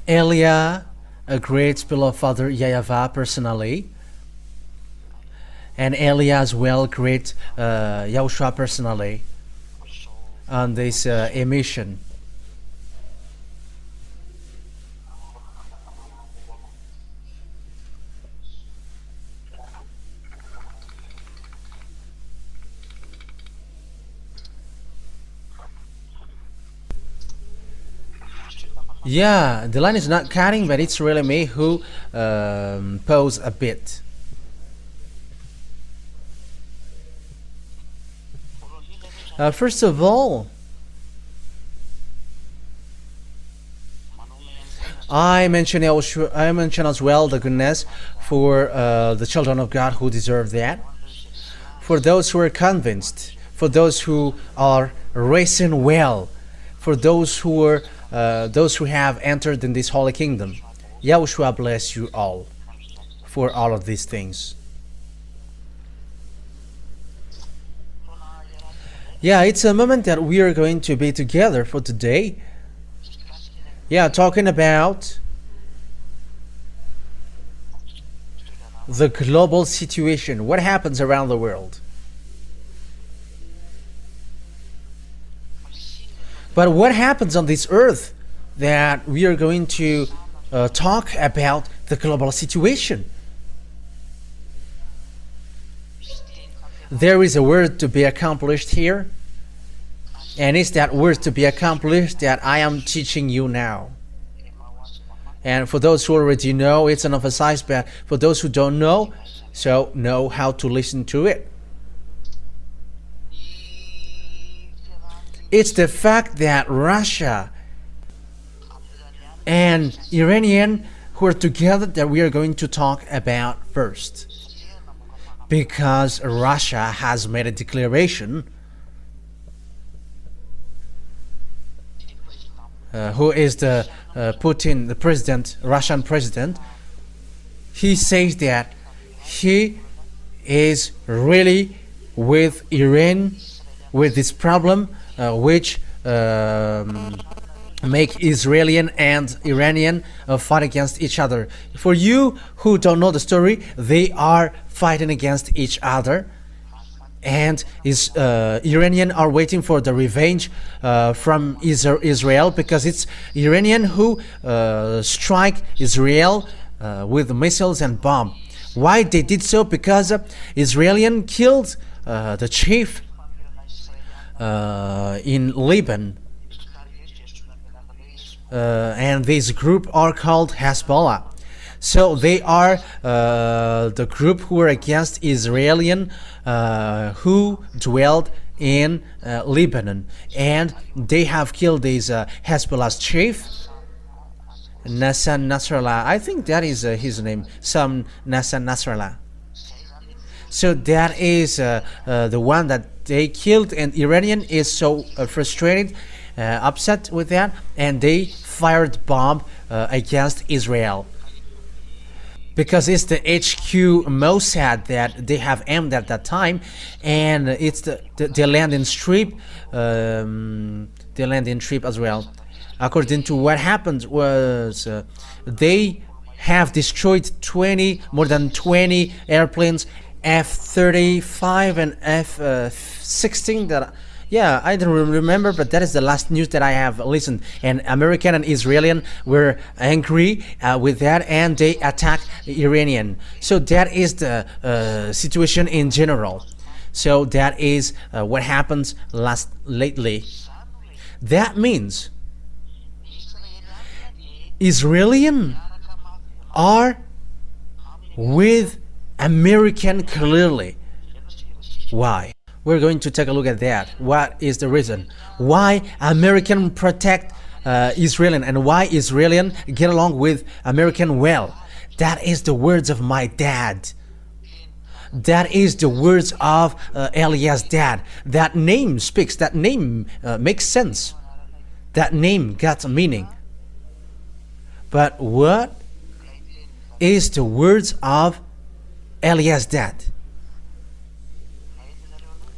Elia greets beloved Father YAHVAH personally, and Elia as well greets YAHOSHUAH personally on this emission. Yeah, the line is not cutting, but it's really me who pause a bit. First of all, I mentioned as well the goodness for the children of God who deserve that. For those who are convinced, for those who are racing well, for those who have entered in this holy kingdom. YAHOSHUAH bless you all for all of these things. Yeah, it's a moment that we are going to be together for today. Yeah, talking about the global situation, what happens around the world. But what happens on this earth that we are going to talk about the global situation? There is a word to be accomplished here, and it's that word to be accomplished that I am teaching you now. And for those who already know, it's an emphasized, but for those who don't know, so know how to listen to it. It's the fact that Russia and Iranian who are together that we are going to talk about first. Because Russia has made a declaration. Who is the Putin, the president, Russian president? He says that he is really with Iran, with this problem, which make Israeli and Iranian fight against each other. For you who don't know the story, they are fighting against each other, and Iranian are waiting for the revenge from Israel, because it's Iranian who strike Israel with missiles and bomb. Why they did so? Because Israeli killed the chief in Lebanon, and this group are called Hezbollah. So they are the group who are against Israeli who dwelled in Lebanon, and they have killed this Hezbollah's chief, Nassan Nasrallah. I think that is his name, some Nassan Nasrallah. So that is the one that they killed, and Iranian is so frustrated, upset with that, and they fired bomb against Israel, because it's the HQ Mossad that they have aimed at that time, and it's the landing strip, as well. According to what happened was they have destroyed more than 20 airplanes, F-35 and F-16. That, yeah, I don't remember, but that is the last news that I have listened. And American and Israeli were angry with that, and they attacked Iranian. So that is the situation in general. So that is what happens lately. That means Israeli are with American clearly. Why? We're going to take a look at that. What is the reason? Why American protect Israeli, and why Israeli get along with American well? That is the words of my dad. That is the words of Elias' dad. That name speaks. That name makes sense. That name got a meaning. But what is the words of Elias' dad?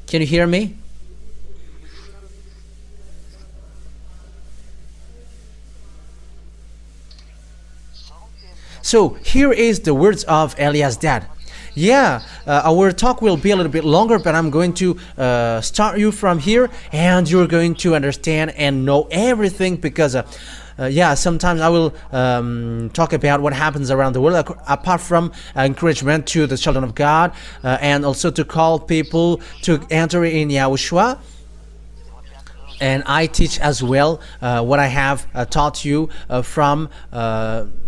Can you hear me? So here is the words of Eliah's dad. Yeah, our talk will be a little bit longer, but I'm going to start you from here, and you're going to understand and know everything, because yeah, sometimes I will talk about what happens around the world, apart from encouragement to the children of God, and also to call people to enter in YAHOSHUAH. And I teach as well what I have taught you from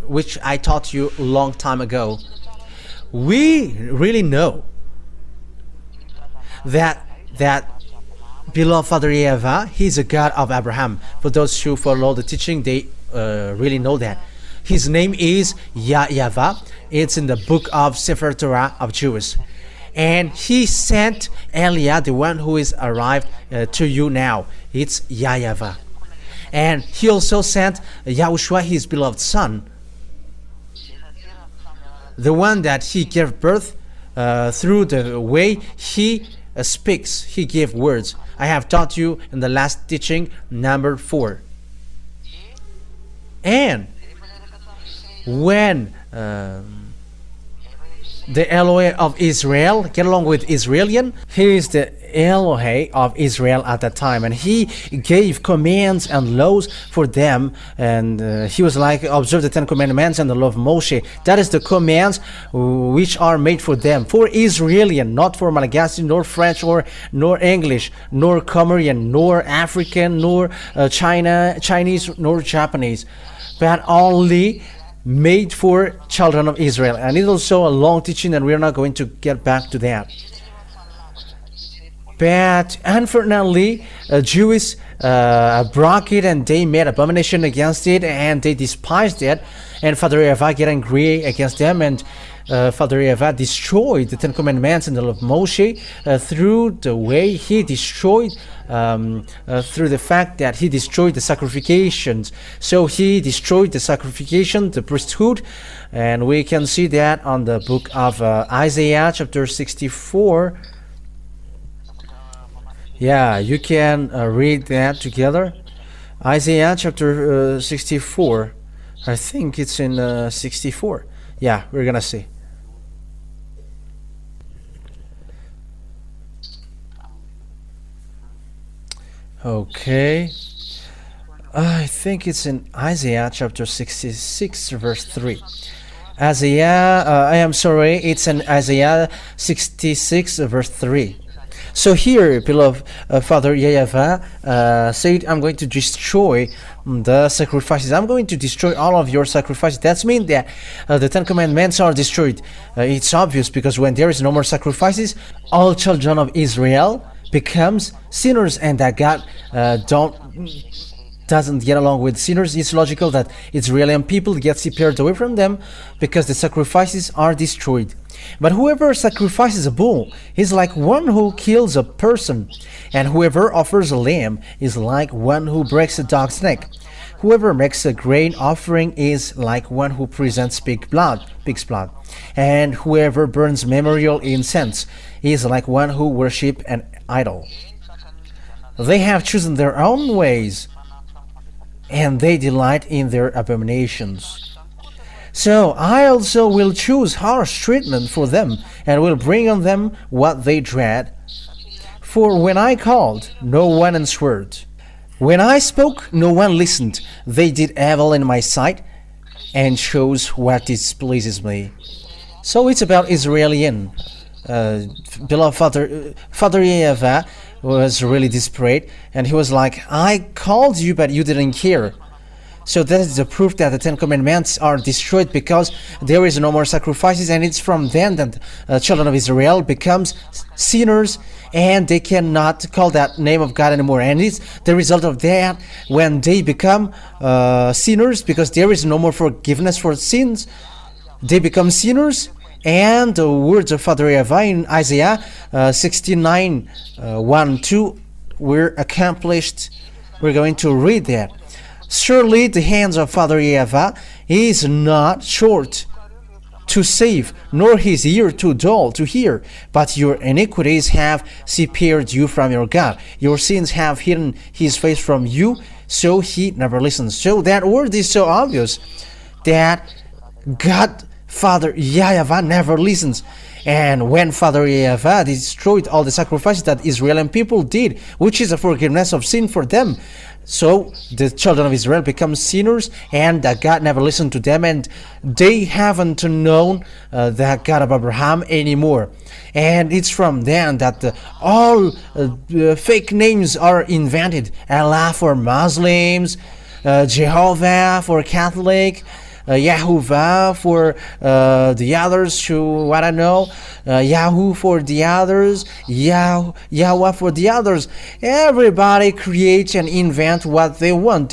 which I taught you a long time ago. We really know that beloved Father YAHVAH, he's a God of Abraham. For those who follow the teaching, they really know that. His name is YAHVAH. It's in the book of Sefer Torah of Jews. And he sent Eliah, the one who is arrived to you now. It's YAHVAH. And he also sent YAHOSHUAH, his beloved son, the one that he gave birth through the way he speaks. He gave words. I have taught you in the last teaching, number 4. And when the Elohe of Israel, get along with Israelian, he is the Elohe of Israel at that time, and he gave commands and laws for them, and he was like, observe the 10 commandments and the law of Moshe. That is the commands which are made for them, for Israelian, not for Malagasy, nor French, nor English, nor Comorian, nor African, nor Chinese, nor Japanese, but only made for children of Israel. And it's also a long teaching, and we're not going to get back to that. But unfortunately, Jews broke it, and they made abomination against it, and they despised it. And Father YAHVAH get angry against them, and Father YAHVAH destroyed the 10 commandments and the law of Moshe through the way he destroyed, through the fact that he destroyed the sacrifications. So he destroyed the sacrification, the priesthood, and we can see that on the book of Isaiah chapter 64. Yeah, you can read that together. Isaiah chapter 64. I think it's in 64. Yeah, we're gonna see. Okay. I think it's in Isaiah chapter 66 verse 3. It's in Isaiah 66 verse 3. So here, beloved Father YAHVAH said, I'm going to destroy the sacrifices. I'm going to destroy all of your sacrifices. That means that the 10 commandments are destroyed. It's obvious, because when there is no more sacrifices, all children of Israel becomes sinners, and that God doesn't get along with sinners. It's logical that Israeli people get separated away from them because the sacrifices are destroyed. But whoever sacrifices a bull is like one who kills a person, and whoever offers a lamb is like one who breaks a dog's neck. Whoever makes a grain offering is like one who presents pig's blood, and whoever burns memorial incense is like one who worships an idol. They have chosen their own ways, and they delight in their abominations. So I also will choose harsh treatment for them, and will bring on them what they dread. For when I called, no one answered. When I spoke, no one listened. They did evil in my sight, and chose what displeases me. So it's about Israelian. Beloved Father YAHVAH was really desperate, and he was like, I called you, but you didn't hear. So that is the proof that the 10 commandments are destroyed, because there is no more sacrifices, and it's from then that children of Israel becomes sinners, and they cannot call that name of God anymore. And it's the result of that, when they become sinners, because there is no more forgiveness for sins, they become sinners. And the words of Father YAHVAH in Isaiah 69 1-2 were accomplished. We're going to read that. Surely the hands of Father YAHVAH is not short to save, nor his ear too dull to hear. But your iniquities have separated you from your God. Your sins have hidden his face from you, so he never listens. So that word is so obvious that God, Father YAHVAH never listens. And when Father YAHVAH destroyed all the sacrifices that Israeli people did, which is a forgiveness of sin for them, so the children of Israel become sinners, and God never listened to them, and they haven't known the God of Abraham anymore. And it's from then that all fake names are invented. Allah for Muslims, Jehovah for Catholic, YAHVAH for the others who I don't know, Yahoo for the others, YAHVAH for the others. Everybody creates and invent what they want.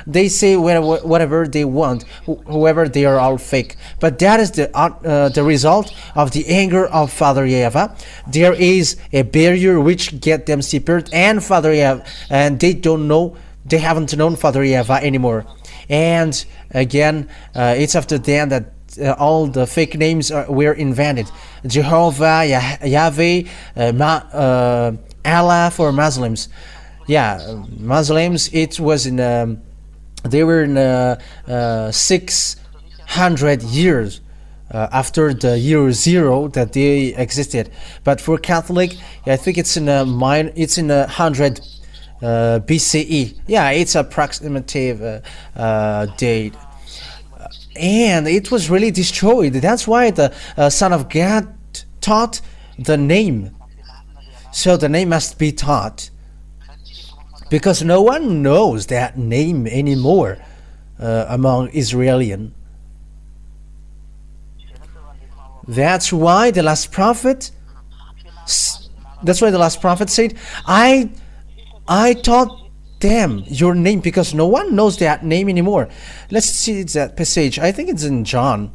They say whatever they want, whoever. They are all fake. But that is the result of the anger of Father YAHVAH. There is a barrier which get them separated, and Father YAHVAH, and they haven't known Father YAHVAH anymore. And again, it's after then that all the fake names were invented. Jehovah, Yahweh, Allah for Muslims. Yeah, Muslims. It was in they were in 600 years after the year 0 that they existed. But for Catholic, I think it's in 100. BCE. Yeah, it's approximative date, and it was really destroyed. That's why the Son of God taught the name. So the name must be taught, because no one knows that name anymore among Israelian. That's why the last prophet. That's why the last prophet said, I taught them your name, because no one knows that name anymore. Let's see that passage. I think it's in John.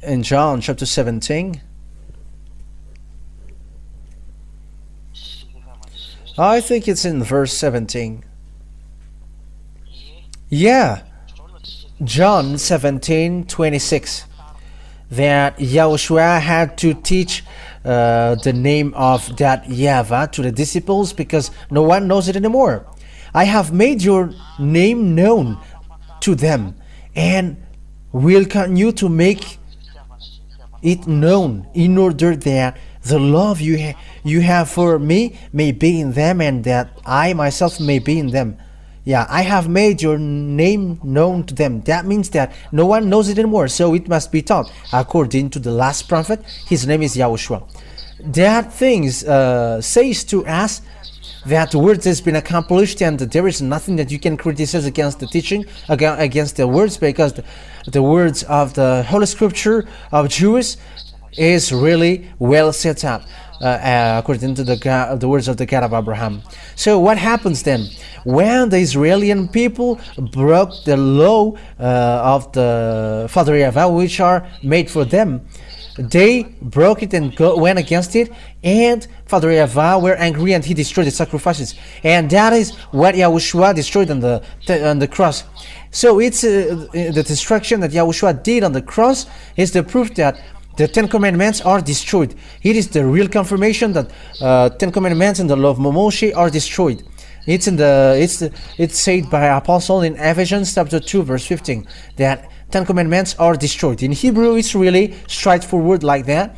In John chapter 17. I think it's in verse 17. Yeah. John 17:26. That YAHOSHUAH had to teach the name of that YAHVAH to the disciples, because no one knows it anymore. I have made your name known to them, and will continue to make it known, in order that the love you have for me may be in them, and that I myself may be in them. Yeah, I have made your name known to them. That means that no one knows it anymore, so it must be taught. According to the last prophet, his name is YAHOSHUAH. That things says to us that the words has been accomplished, and there is nothing that you can criticize against the teaching, against the words, because the words of the Holy Scripture of Jews is really well set up. According to the words of the God of Abraham. So what happens then? When the Israeli people broke the law of the Father YAHVAH, which are made for them, they broke it and went against it, and Father YAHVAH were angry, and he destroyed the sacrifices. And that is what YAHOSHUAH destroyed on the cross. So it's the destruction that YAHOSHUAH did on the cross is the proof that the 10 Commandments are destroyed. It is the real confirmation that 10 Commandments and the law of Moshe are destroyed. It's said by Apostle in Ephesians chapter 2 verse 15 that 10 Commandments are destroyed. In Hebrew, it's really straightforward like that.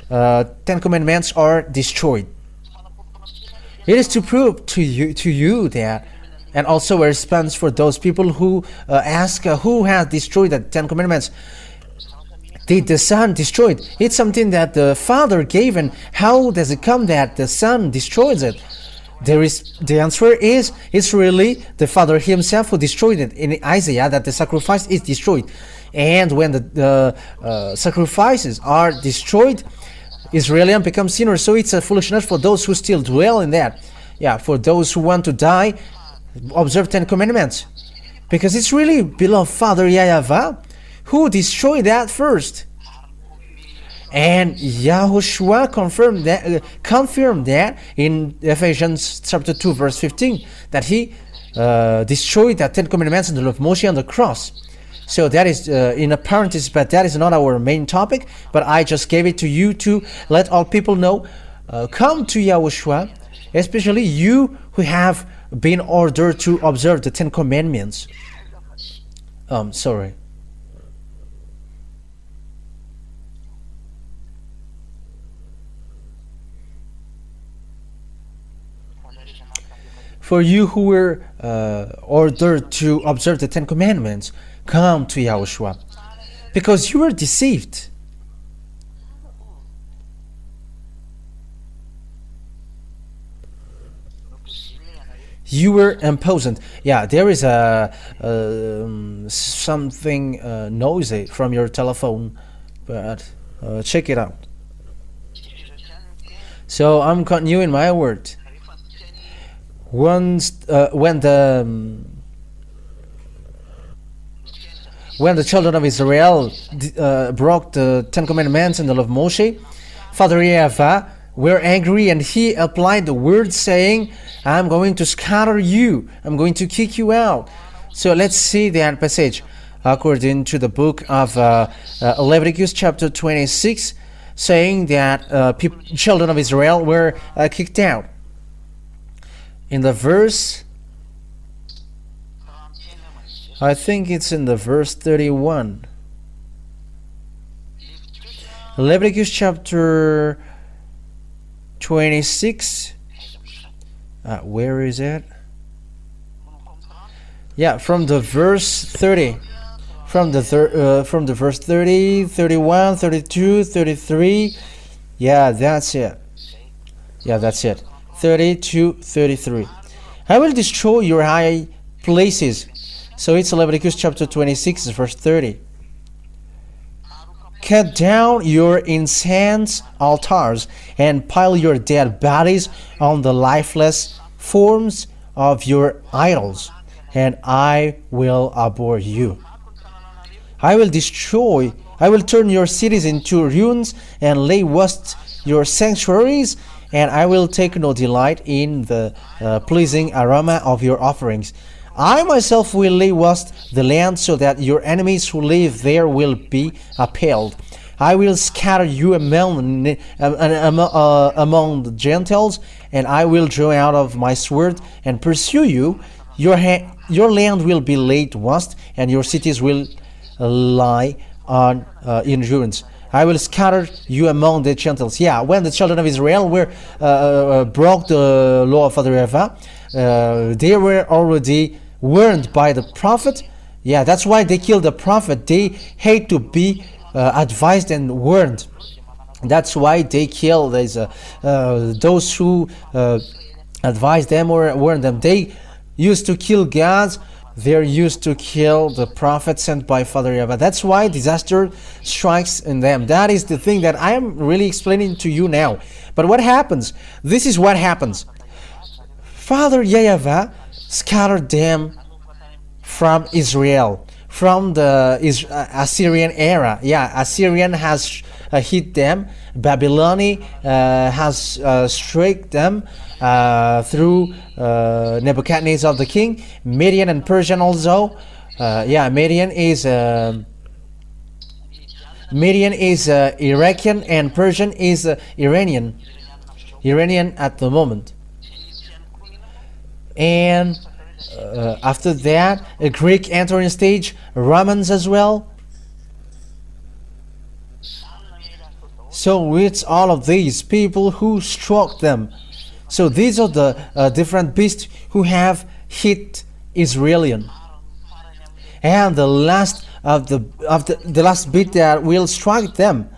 10 Commandments are destroyed. It is to prove to you that, and also a response for those people who ask who has destroyed the 10 Commandments. Did the Son destroy it? It's something that the Father gave, and how does it come that the Son destroys it? The answer is, it's really the Father himself who destroyed it. In Isaiah, that the sacrifice is destroyed, and when the sacrifices are destroyed, Israelians become sinners. So it's a foolishness for those who still dwell in that. Yeah, for those who want to die, observe 10 Commandments, because it's really beloved Father YAHVAH who destroyed that first. And YAHOSHUAH confirmed that in Ephesians chapter 2 verse 15, that he destroyed the 10 Commandments and the law of Moshe on the cross. So that is in a parenthesis, but that is not our main topic, but I just gave it to you to let all people know. Come to YAHOSHUAH, especially you who have been ordered to observe the 10 Commandments. Sorry. For you who were ordered to observe the Ten Commandments, come to Yahushua, because you were deceived. You were imprisoned. Yeah, there is something noisy from your telephone, but check it out. So I'm continuing my word. When the children of Israel broke the Ten Commandments and the law of Moshe, Father YAHVAH were angry, and he applied the word saying, I'm going to scatter you, I'm going to kick you out. So let's see that passage according to the book of Leviticus chapter 26, saying that children of Israel were kicked out. In the verse, I think it's in the verse 31. Leviticus chapter 26. Where is it? Yeah, from the verse 30. From the verse 30, 31, 32, 33. Yeah, that's it. Yeah, that's it. 30 to 33. I will destroy your high places. So it's Leviticus chapter 26, verse 30. Cut down your incense altars and pile your dead bodies on the lifeless forms of your idols, and I will abhor you. I will turn your cities into ruins and lay waste your sanctuaries, and I will take no delight in the pleasing aroma of your offerings. I myself will lay waste the land so that your enemies who live there will be appalled. I will scatter you among the Gentiles, and I will draw out of my sword and pursue you. Your land will be laid waste, and your cities will lie in ruins. I will scatter you among the Gentiles. Yeah, when the children of Israel broke the law of Father YAHVAH, they were already warned by the prophet. Yeah, that's why they killed the prophet. They hate to be advised and warned. That's why they kill those who advise them or warn them. They used to kill gods. They're used to kill the prophet sent by Father YAHVAH. That's why disaster strikes in them. That is the thing that I am really explaining to you now. But what happens? This is what happens. Father YAHVAH scattered them from Israel, from the Assyrian era. Yeah, Assyrian has hit them. Babylon has struck them through Nebuchadnezzar the king. Median and Persian also. Median is Iraqian, and Persian is Iranian. Iranian at the moment. And after that, a Greek entering stage, Romans as well. So it's all of these people who struck them. So these are the different beasts who have hit Israelian. And the last of the last beast that will strike them.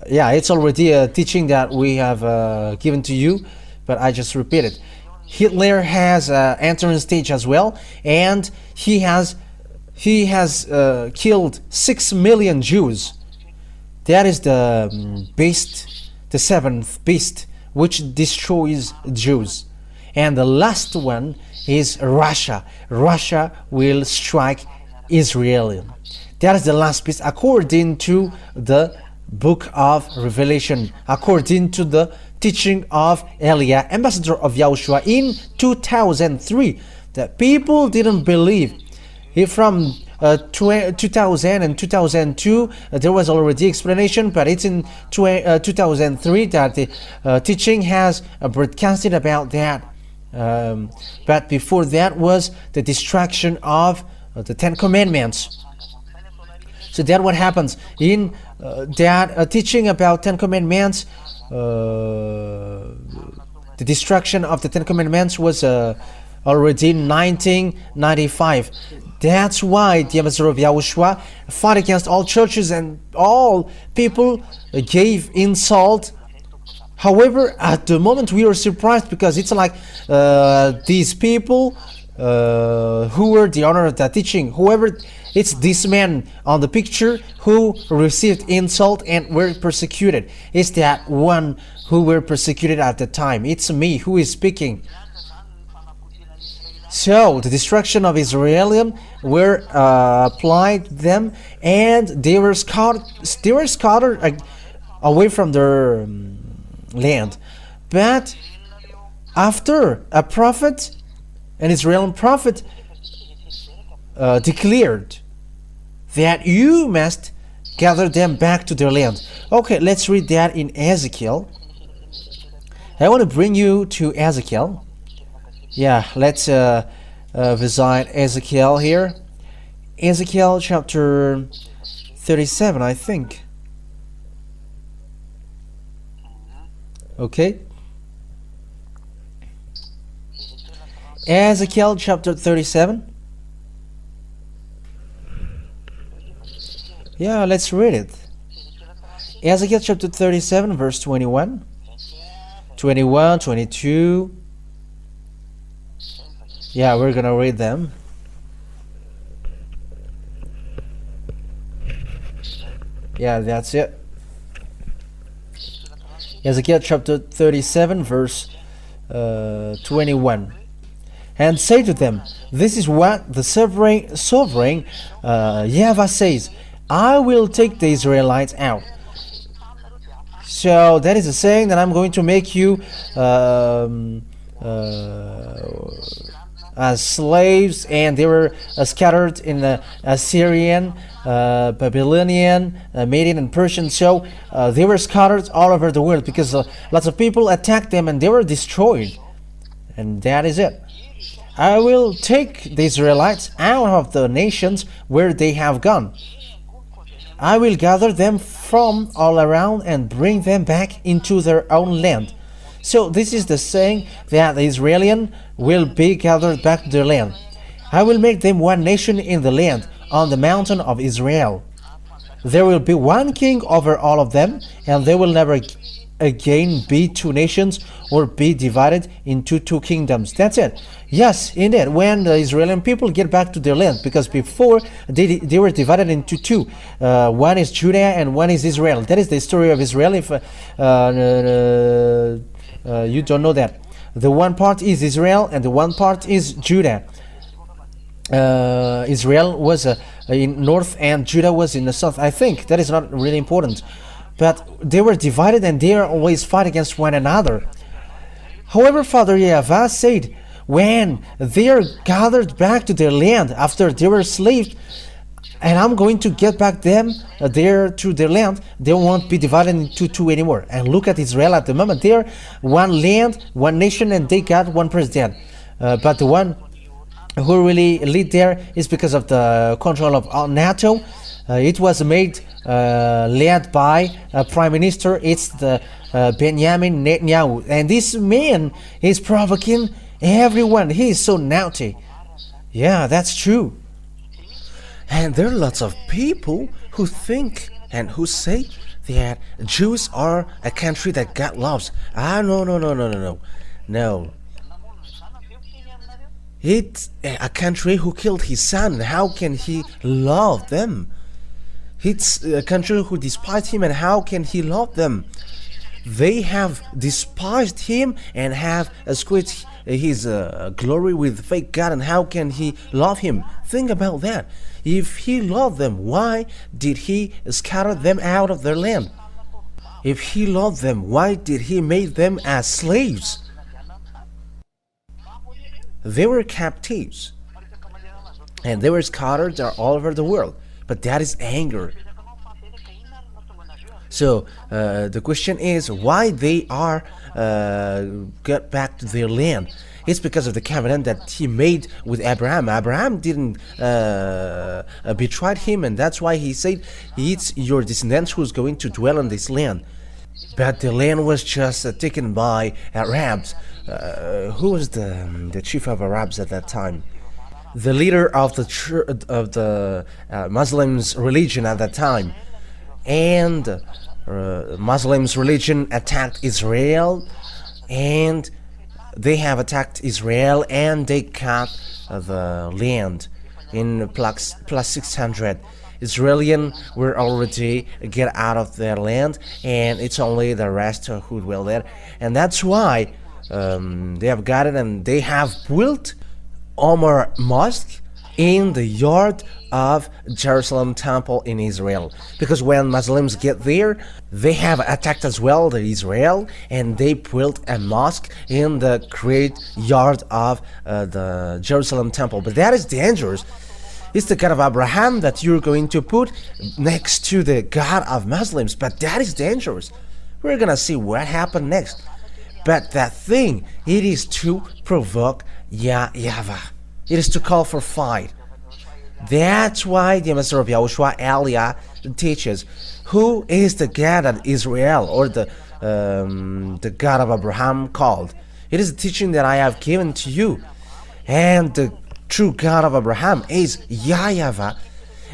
Yeah, it's already a teaching that we have given to you, but I just repeat it. Hitler has entering stage as well, and he has killed 6 million Jews. That is the beast, the seventh beast, which destroys Jews. And the last one is Russia. Russia will strike Israel. That is the last beast according to the book of Revelation, according to the teaching of Elia, ambassador of Yahushua in 2003. The people didn't believe. From 2000 and 2002 there was already explanation, but it's in 2003 that the teaching has broadcasted about that. But before that was the destruction of the Ten Commandments. So that what happens in that teaching about Ten Commandments. The destruction of the Ten Commandments was already in 1995. That's why the ambassador of Yahushua fought against all churches and all people gave insult. However, at the moment we were surprised because it's like these people who were the owner of that teaching, whoever, it's this man on the picture who received insult and were persecuted. It's that one who were persecuted at the time. It's me who is speaking. So the destruction of Israel were applied them, and they were scattered away from their land. But after a prophet, an Israeli prophet, declared that you must gather them back to their land. Okay, let's read that in Ezekiel. I want to bring you to Ezekiel. Yeah, let's visit Ezekiel here. Ezekiel chapter 37, I think. Okay. Ezekiel chapter 37. Yeah, let's read it. Ezekiel chapter 37, verse 21. 21, 22. Yeah, we're gonna read them. Yeah, that's it. Ezekiel chapter 37, verse 21. And say to them, this is what the sovereign YAHVAH says, I will take the Israelites out. So that is a saying that I'm going to make you as slaves, and they were scattered in the Assyrian, Babylonian, Median, and Persian. So they were scattered all over the world because lots of people attacked them and they were destroyed. And that is it. I will take the Israelites out of the nations where they have gone. I will gather them from all around and bring them back into their own land. So this is the saying that the Israelites will be gathered back to their land. I will make them one nation in the land, on the mountain of Israel. There will be one king over all of them, and they will never again be two nations or be divided into two kingdoms. That's it. Yes, indeed, when the Israeli people get back to their land, because before they were divided into two. One is Judah and one is Israel. That is the story of Israel. If you don't know that, the one part is Israel and the one part is Judah. Israel was in north and Judah was in the south. I think that is not really important, but they were divided and they are always fight against one another. However, Father YAHVAH said, when they are gathered back to their land after they were enslaved, and I'm going to get back them there to their land, they won't be divided into two anymore. And look at Israel at the moment. They are one land, one nation, and they got one president. But the one who really lead there is because of the control of NATO. It was made led by a prime minister. It's the Benjamin Netanyahu. And this man is provoking everyone. He is so naughty. Yeah, that's true. And there are lots of people who think and who say that Jews are a country that God loves. No. It's a country who killed his son. How can he love them? It's a country who despised him, and how can he love them? They have despised him and have squeezed his glory with fake God, and how can he love him? Think about that. If he loved them, why did he scatter them out of their land? If he loved them, why did he make them as slaves? They were captives, and they were scattered all over the world. But that is anger. So the question is why they are got back to their land. It's because of the covenant that he made with Abraham. Abraham didn't betray him, and that's why he said, it's your descendants who's going to dwell on this land. But the land was just taken by Arabs. Who was the chief of Arabs at that time? The leader of the Muslims religion at that time. And Muslims religion attacked Israel, and they have attacked Israel, and they cut the land in plus 600. Israelis were already get out of their land, and it's only the rest who dwell there, and that's why they have got it, and they have built Omar Mosque in the yard of Jerusalem temple in Israel, because when Muslims get there, they have attacked as well the Israel, and they built a mosque in the great yard of the Jerusalem temple. But that is dangerous. It's the God of Abraham that you're going to put next to the God of Muslims, but that is dangerous. We're gonna see what happened next. But that thing, it is to provoke YAHVAH. It is to call for fight. That's why the Master of YAHOSHUAH, Elia, teaches who is the God of Israel, or the God of Abraham called. It is a teaching that I have given to you. And the true God of Abraham is YAHVAH.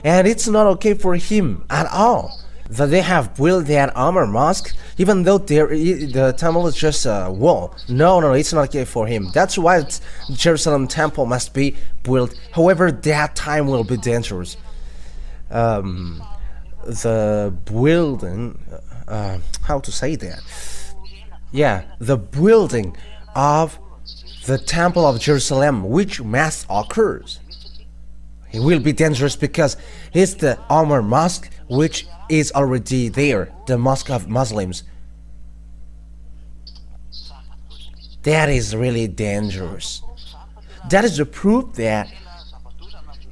And it's not okay for him at all that they have built that Omar Mosque, even though the temple is just a wall. No, it's not okay for him. That's why the Jerusalem temple must be built. However, that time will be dangerous. The building, how to say that? Yeah, the building of the temple of Jerusalem, which must occurs, it will be dangerous because it's the Omar Mosque, which is already there, the mosque of Muslims. That is really dangerous. That is the proof that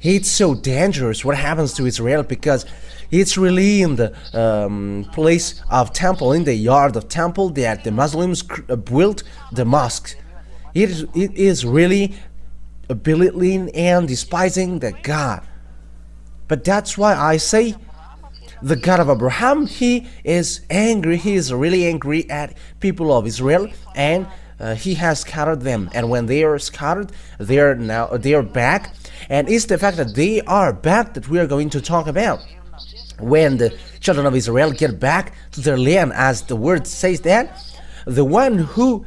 it's so dangerous what happens to Israel, because it's really in the place of temple, in the yard of temple, that the Muslims built the mosque. It is really belittling and despising the God. But that's why I say the God of Abraham, he is angry. He is really angry at people of Israel, and he has scattered them. And when they are scattered, they are back. And it's the fact that they are back that we are going to talk about. When the children of Israel get back to their land, as the word says that, the one who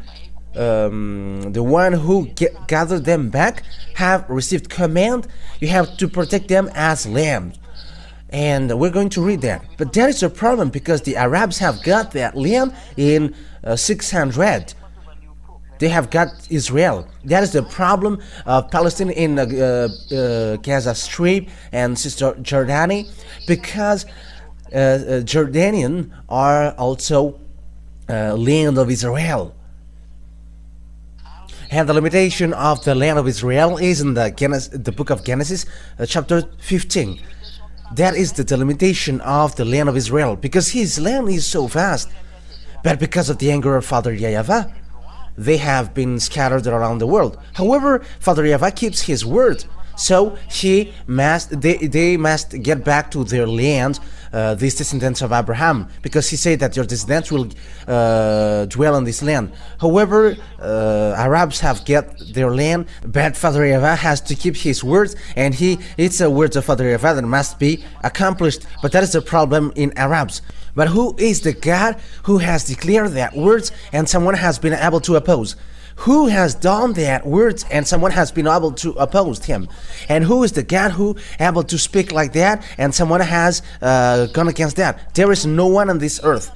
gathered them back have received command. You have to protect them as lambs. And we're going to read that. But that is a problem, because the Arabs have got that land in 600. They have got Israel. That is the problem of Palestine in Gaza Strip and Cisjordania, because Jordanian are also land of Israel. And the limitation of the land of Israel is in the book of Genesis, chapter 15. That is the delimitation of the land of Israel, because his land is so vast. But because of the anger of Father YAHVAH, they have been scattered around the world. However, Father YAHVAH keeps his word, so they must get back to their land, these descendants of Abraham, because he said that your descendants will dwell on this land. However, Arabs have get their land, but Father YAHVAH has to keep his words, and it's a word of Father YAHVAH that must be accomplished. But that is the problem in Arabs. But who is the God who has declared that words and someone has been able to oppose? Who has done that words and someone has been able to oppose him? And who is the God who able to speak like that and someone has gone against that? There is no one on this earth.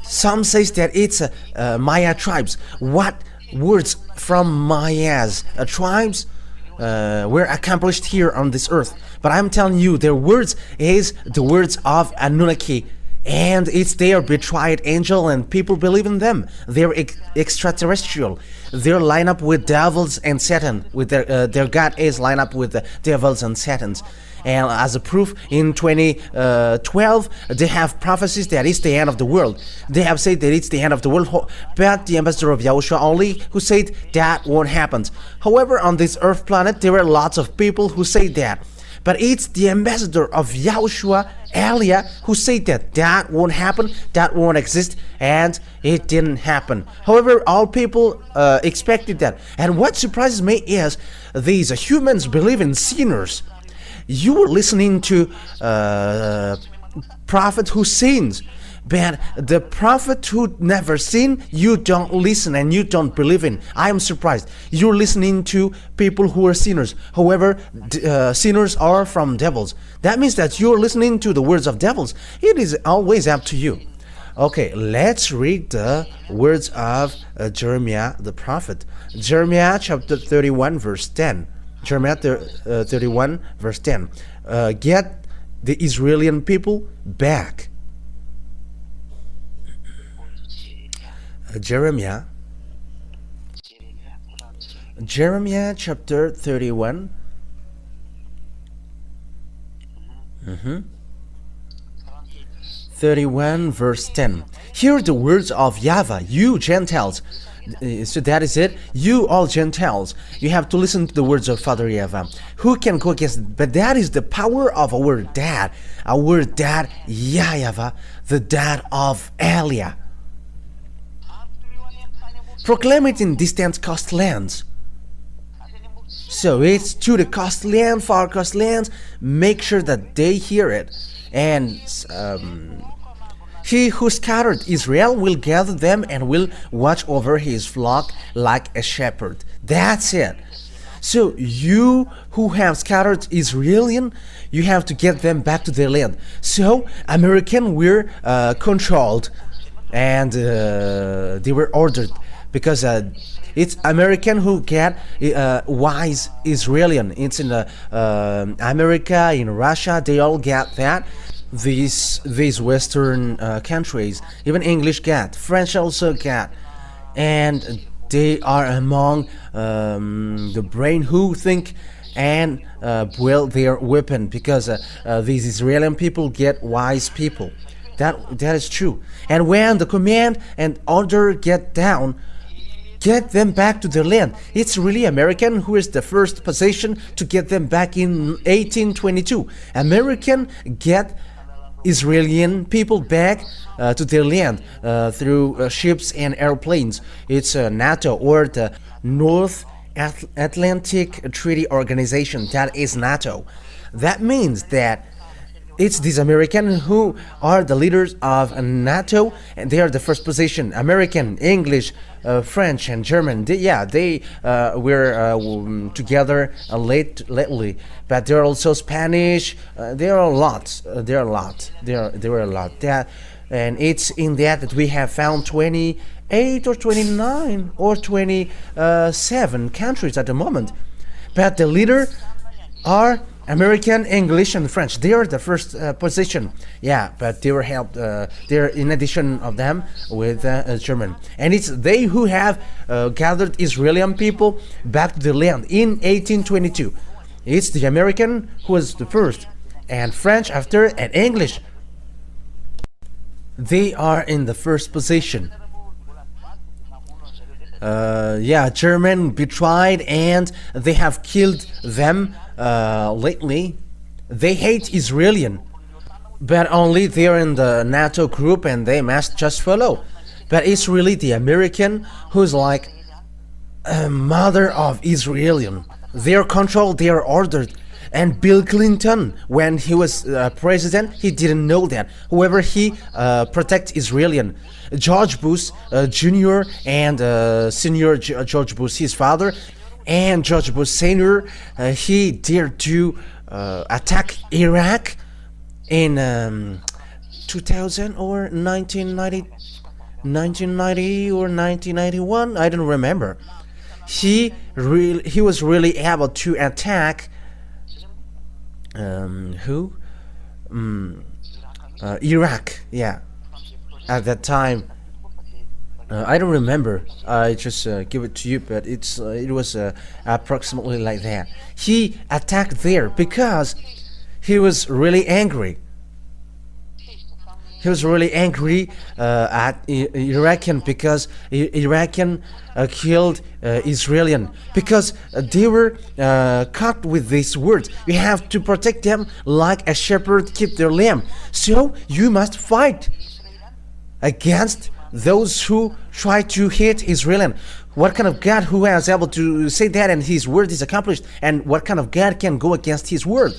Some says that it's Maya tribes. What words from Maya's tribes were accomplished here on this earth? But I'm telling you, their words is the words of Anunnaki. And it's their betrayed angel, and people believe in them. They're extraterrestrial. They're lined up with devils and Satan. With their God is lined up with the devils and Satans. And as a proof, in 2012, they have prophecies that it's the end of the world. They have said that it's the end of the world, but the ambassador of Yahushua only who said that won't happen. However, on this earth planet, there are lots of people who say that. But it's the ambassador of Yahushua, Elia, who said that that won't happen, that won't exist, and it didn't happen. However, all people expected that. And what surprises me is these humans believe in sinners. You are listening to prophet who sins, but the prophet who never sinned, you don't listen and you don't believe in. I am surprised. You're listening to people who are sinners. However, sinners are from devils. That means that you're listening to the words of devils. It is always up to you. Okay, let's read the words of Jeremiah the prophet. Jeremiah chapter 31 verse 10. Jeremiah 31 verse 10. Get the Israeli people back. Jeremiah chapter 31 31 verse 10. Hear the words of YAHVAH, you Gentiles. So that is it. You all Gentiles, you have to listen to the words of Father YAHVAH. Who can go against it? But that is the power of our dad YAHVAH, the dad of Elia. Proclaim it in distant coast lands. So it's to the coast land, far coast lands. Make sure that they hear it. And he who scattered Israel will gather them and will watch over his flock like a shepherd. That's it. So you who have scattered Israelian, you have to get them back to their land. So American were controlled and they were ordered. Because it's American who get wise Israelian. It's in America, in Russia, they all get that. These Western countries, even English get, French also get, and they are among the brain who think and wield their weapon. Because these Israeli people get wise people. That is true. And when the command and order get down, get them back to their land. It's really American who is the first position to get them back in 1822. American get Israeli people back to their land through ships and airplanes. It's NATO, or the North Atlantic Treaty Organization. That is NATO. That means that it's these Americans who are the leaders of NATO, and they are the first position. American, English, French, and German. They were together lately, but there are also Spanish. There are a lot. There were a lot. And it's in that we have found 28 or 29 or 27 countries at the moment. But the leader are American, English, and French. They are the first position. Yeah, but they were helped. They're in addition of them with German, and it's they who have gathered Israeli people back to the land in 1822. It's the American who was the first, and French after, and English. They are in the first position. German betrayed, and they have killed them lately. They hate Israelian, but only they're in the NATO group and they must just follow. But it's really the American who's like a mother of Israelian. They're controlled, they're ordered. And Bill Clinton, when he was president, he didn't know that. However, he protects Israelian. George Bush Jr. and Senior George Bush, his father, and George Bush Senior, he dared to attack Iraq in 2000 or 1990 or 1991. I don't remember. He was really able to attack. Iraq, yeah. At that time, I don't remember. I just give it to you, but it was approximately like that. He attacked there because he was really angry. He was really angry at Iraqi because Iraqi killed Israeli because they were caught with these words. You have to protect them like a shepherd keep their lamb. So you must fight against those who try to hate Israel. What kind of God who is able to say that and his word is accomplished? And what kind of God can go against his word?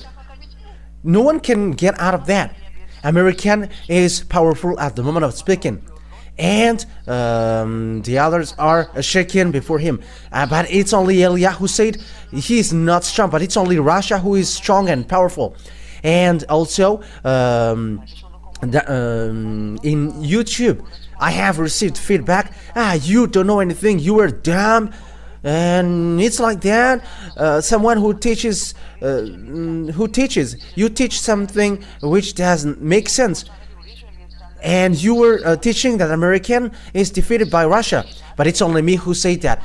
No one can get out of that. American is powerful at the moment of speaking, and the others are shaken before him. But it's only Eliah who said he is not strong, but it's only Russia who is strong and powerful. And also in YouTube, I have received feedback. You don't know anything. You are dumb. And it's like that. Someone who teaches, you teach something which doesn't make sense, and you were teaching that American is defeated by Russia. But it's only me who say that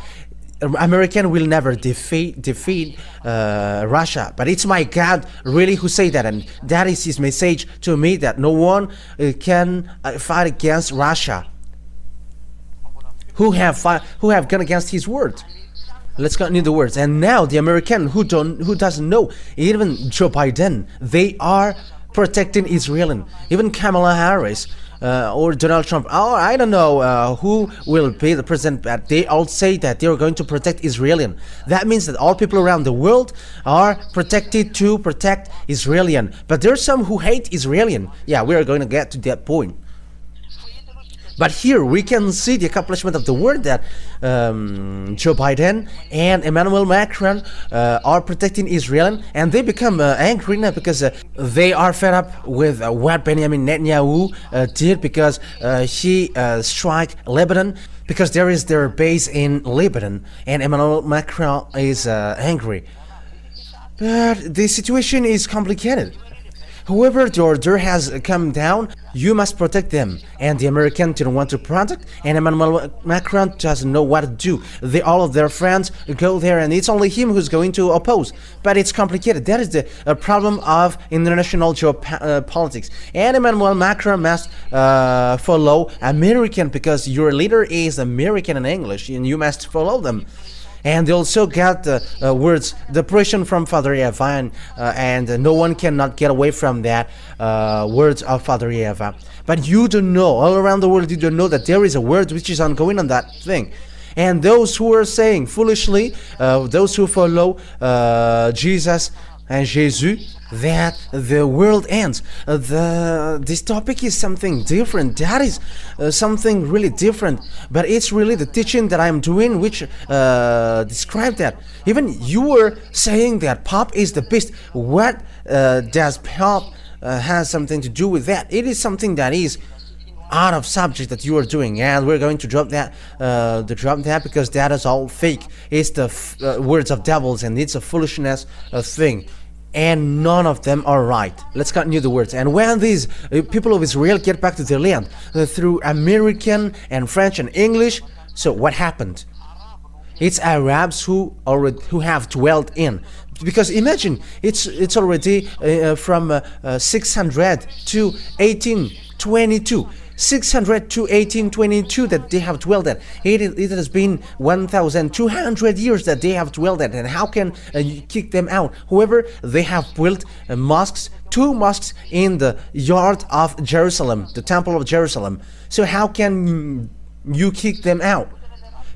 American will never defeat Russia. But it's my God really who say that, and that is his message to me, that no one can fight against Russia. Who have gone against his word. Let's continue the words. And now the American who doesn't know, even Joe Biden, they are protecting Israel. Even Kamala Harris or Donald Trump, I don't know who will be the president, but they all say that they are going to protect Israel. That means that all people around the world are protected to protect Israel. But there are some who hate Israel. Yeah, we are going to get to that point. But here we can see the accomplishment of the word that Joe Biden and Emmanuel Macron are protecting Israel, and they become angry now because they are fed up with what Benjamin Netanyahu did, because he struck Lebanon, because there is their base in Lebanon, and Emmanuel Macron is angry. But the situation is complicated. However, the order has come down. You must protect them, and the American didn't want to protect, and Emmanuel Macron doesn't know what to do. All of their friends go there, and it's only him who's going to oppose. But it's complicated. That is the problem of international geopolitics. And Emmanuel Macron must follow American, because your leader is American in English, and you must follow them. And they also got the words, the pressure from Father YAHVAH, and no one cannot get away from that words of Father YAHVAH. But you don't know, all around the world, you don't know that there is a word which is ongoing on that thing. And those who are saying foolishly, those who follow Jesus and Jesus, that the world ends. This topic is something different. That is something really different. But it's really the teaching that I'm doing which describe that. Even you were saying that pop is the best. What does pop has something to do with that? It is something that is out of subject that you are doing, and we're going to drop that because that is all fake. It's the words of devils, and it's a foolishness thing, and none of them are right. Let's continue the words. And when these people of Israel get back to their land through American and French and English, so what happened? It's Arabs who have dwelt in. Because imagine, it's already from 600 to 1822. 600 to 1822 that they have dwelled at. It has been 1,200 years that they have dwelled at. And how can you kick them out? However, they have built mosques, 2 mosques in the yard of Jerusalem, the temple of Jerusalem. So how can you kick them out?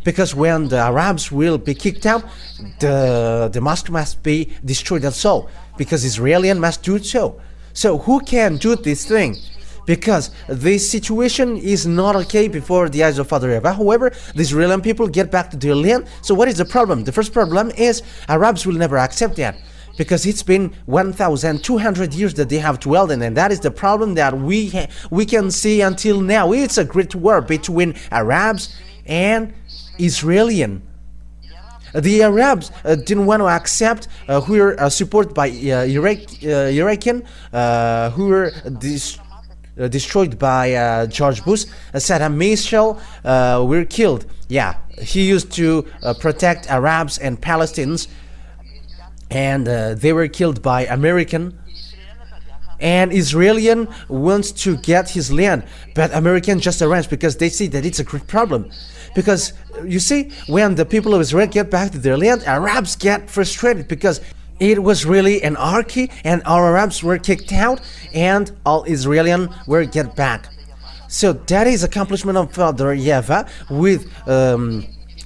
Because when the Arabs will be kicked out, the mosque must be destroyed also, because Israelis must do so. So who can do this thing? Because this situation is not okay before the eyes of Father YAHVAH. However, the Israeli people get back to their land. So what is the problem? The first problem is Arabs will never accept that, because it's been 1,200 years that they have dwelled in, and that is the problem that we can see until now. It's a great war between Arabs and Israeli. The Arabs didn't want to accept who were supported by Iraqi, who were destroyed by George Bush. Saddam Hussein were killed. Yeah, he used to protect Arabs and Palestinians, and they were killed by American. and Israelian wants to get his land, but American just arranged because they see that it's a great problem. Because you see, when the people of Israel get back to their land, Arabs get frustrated because it was really anarchy, and our Arabs were kicked out, and all Israelian were get back. So that is accomplishment of Father YAHVAH with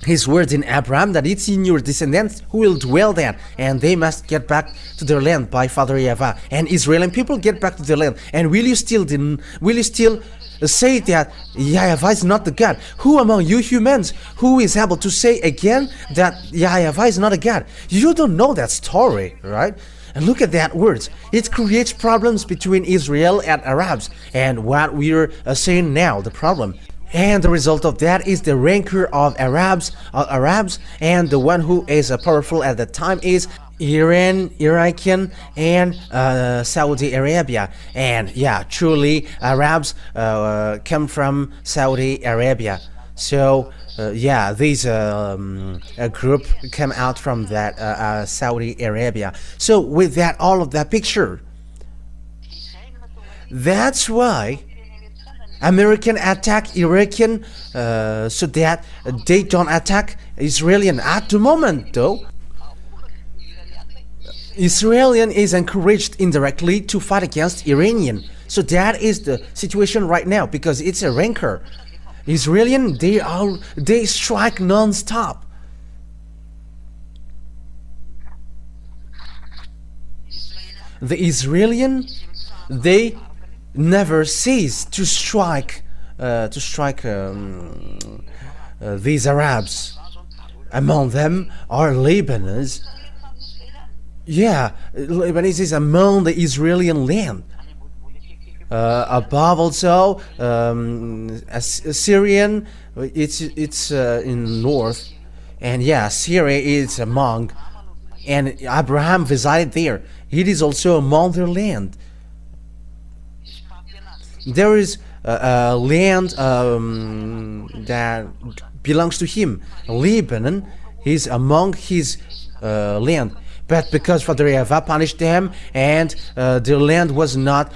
his words in Abraham, that it's in your descendants who will dwell there, and they must get back to their land by Father YAHVAH. And Israeli people get back to their land. And will you still say that YAHVAH is not the God? Who among you humans who is able to say again that YAHVAH is not a God? You don't know that story, right? And look at that words. It creates problems between Israel and Arabs, and what we're saying now, the problem. And the result of that is the rancor of Arabs, and the one who is powerful at the time is Iran, Iraq, and Saudi Arabia. And yeah, truly Arabs come from Saudi Arabia. So yeah, this group come out from that Saudi Arabia. So with that, all of that picture, that's why American attack Iraqi so that they don't attack Israelian. At the moment though, Israelian is encouraged indirectly to fight against Iranian. So that is the situation right now, because it's a rancor. Israelian, they strike non-stop. The Israelian, they never cease to strike these Arabs. Among them are Lebanese. Yeah, Lebanese is among the Israeli land. Above also Syrian, it's in north, and yeah, Syria is among, and Abraham resided there. It is also among their land. There is a land that belongs to him. Lebanon is among his land. But because Father YAHVAH punished them, and their land was not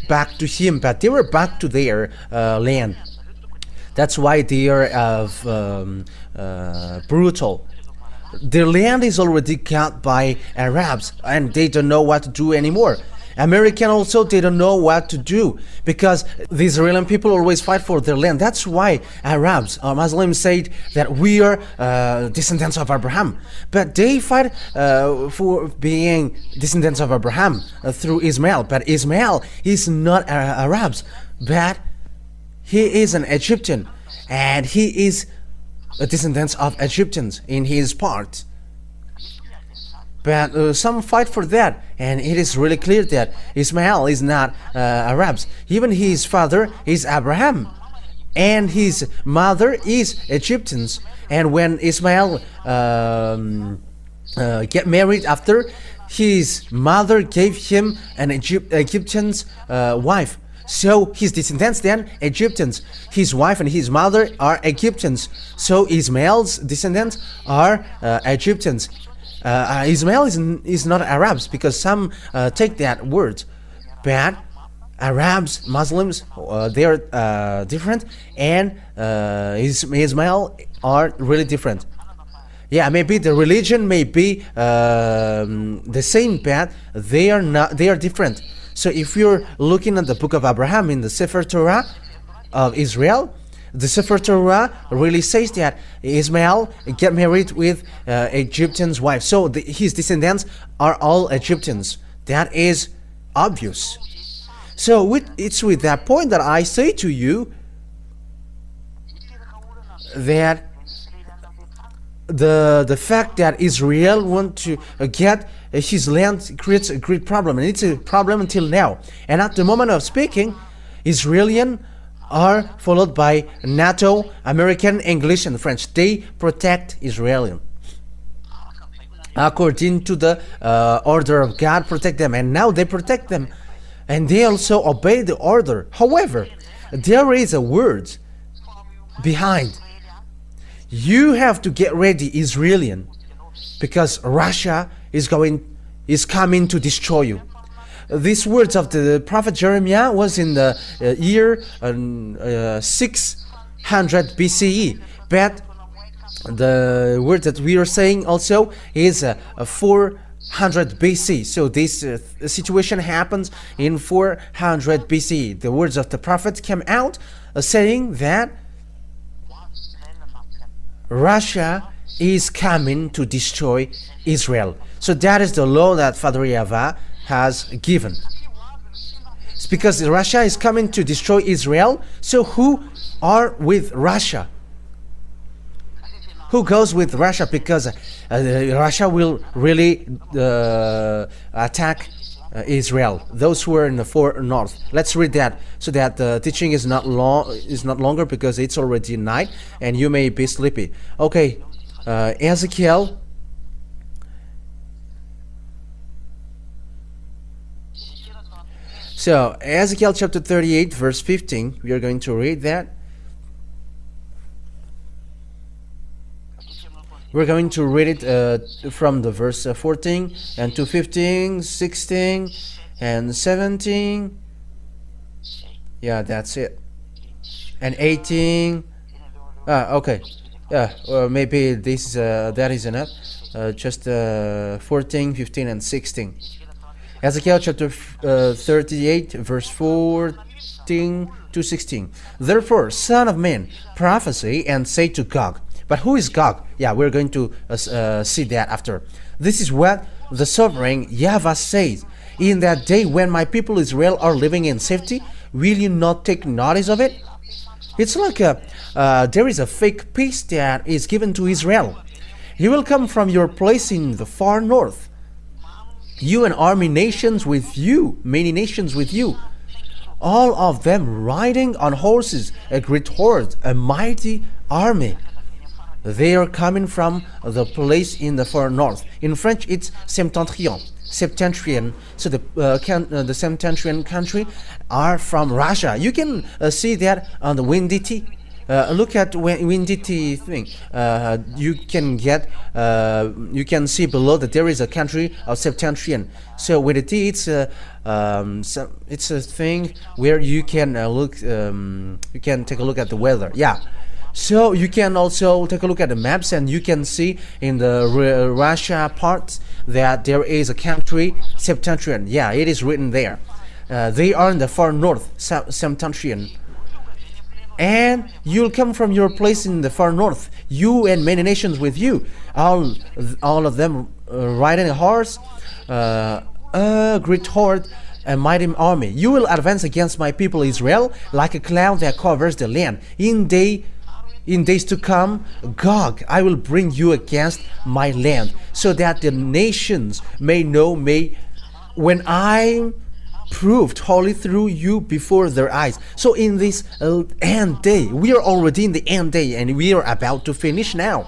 back to him, but they were back to their land. That's why they are brutal. Their land is already cut by Arabs, and they don't know what to do anymore. American also, they don't know what to do, because the Israeli people always fight for their land. That's why Arabs or Muslims say that we are descendants of Abraham, but they fight for being descendants of Abraham through Ismail. But Ismail is not Arabs, but he is an Egyptian, and he is a descendant of Egyptians in his part. But some fight for that, and it is really clear that Ismail is not Arabs. Even his father is Abraham, and his mother is Egyptians. And when Ismail get married after, his mother gave him an Egyptian's wife. So his descendants then Egyptians. His wife and his mother are Egyptians. So Ismail's descendants are Egyptians. Ismail is not Arabs, because some take that word, but Arabs, Muslims, they are different, and Ismail are really different. Yeah, maybe the religion may be the same, but they are not. They are different. So if you're looking at the book of Abraham in the Sefer Torah of Israel, the Sefer Torah really says that Ismail get married with Egyptian's wife. So his descendants are all Egyptians. That is obvious. So it's with that point that I say to you that the fact that Israel want to get his land creates a great problem, and it's a problem until now. And at the moment of speaking, Israelian are followed by NATO, American, English, and French. They protect Israel according to the order of God. Protect them, and now they protect them, and they also obey the order. However, there is a word behind. You have to get ready, Israelian, because Russia is coming to destroy you. these words of the prophet Jeremiah was in the year 600 BCE, but the word that we are saying also is 400 BC. So this situation happens in 400 BC. The words of the prophet came out saying that Russia is coming to destroy Israel. So that is the law that Father YAHVAH has given. It's because Russia is coming to destroy Israel. So who are with Russia? Who goes with Russia? Because Russia will really attack Israel. Those who are in the far north. Let's read that so that the teaching is not longer, because it's already night and you may be sleepy. Okay, Ezekiel. So Ezekiel chapter 38 verse 15. We are going to read that. We're going to read it from the verse 14 and to 15, 16 and 17. Yeah, that's it. And 18. Okay. Yeah, maybe this that is enough. Just 14, 15 and 16. Ezekiel chapter 38 verse 14 to 16. Therefore, son of man, prophesy and say to Gog. But who is Gog? Yeah, we're going to see that after. This is what the sovereign YAHVAH says. In that day when my people Israel are living in safety, will you not take notice of it? It's like there is a fake peace that is given to Israel. He will come from your place in the far north. You and army nations with you, many nations with you. All of them riding on horses, a great horde, a mighty army. They are coming from the place in the far north. In French, it's septentrion. So the septentrion country are from Russia. You can see that on the Windy. Look at Windy thing. You can see below that there is a country of septentrion. So Windy, it's a thing where you can look. You can take a look at the weather. Yeah. So you can also take a look at the maps and you can see in the Russia part that there is a country septentrion. Yeah, it is written there. They are in the far north, septentrion. And you'll come from your place in the far north, you and many nations with you, all of them riding a horse, a great horde, a mighty army. You will advance against my people Israel like a cloud that covers the land. In days to come, Gog, I will bring you against my land, so that the nations may know me when I proved holy through you before their eyes. So in this end day, we are already in the end day and we are about to finish now.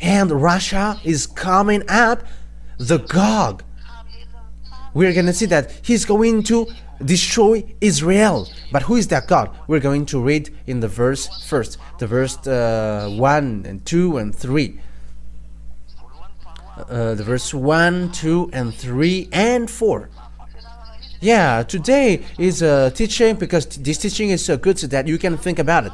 And Russia is coming up, the Gog. We're going to see that he's going to destroy Israel. But who is that God? We're going to read in the verse first. The verse 1 and 2 and 3. The verse 1, 2 and 3 and 4. Yeah, today is a teaching because this teaching is so good so that you can think about it.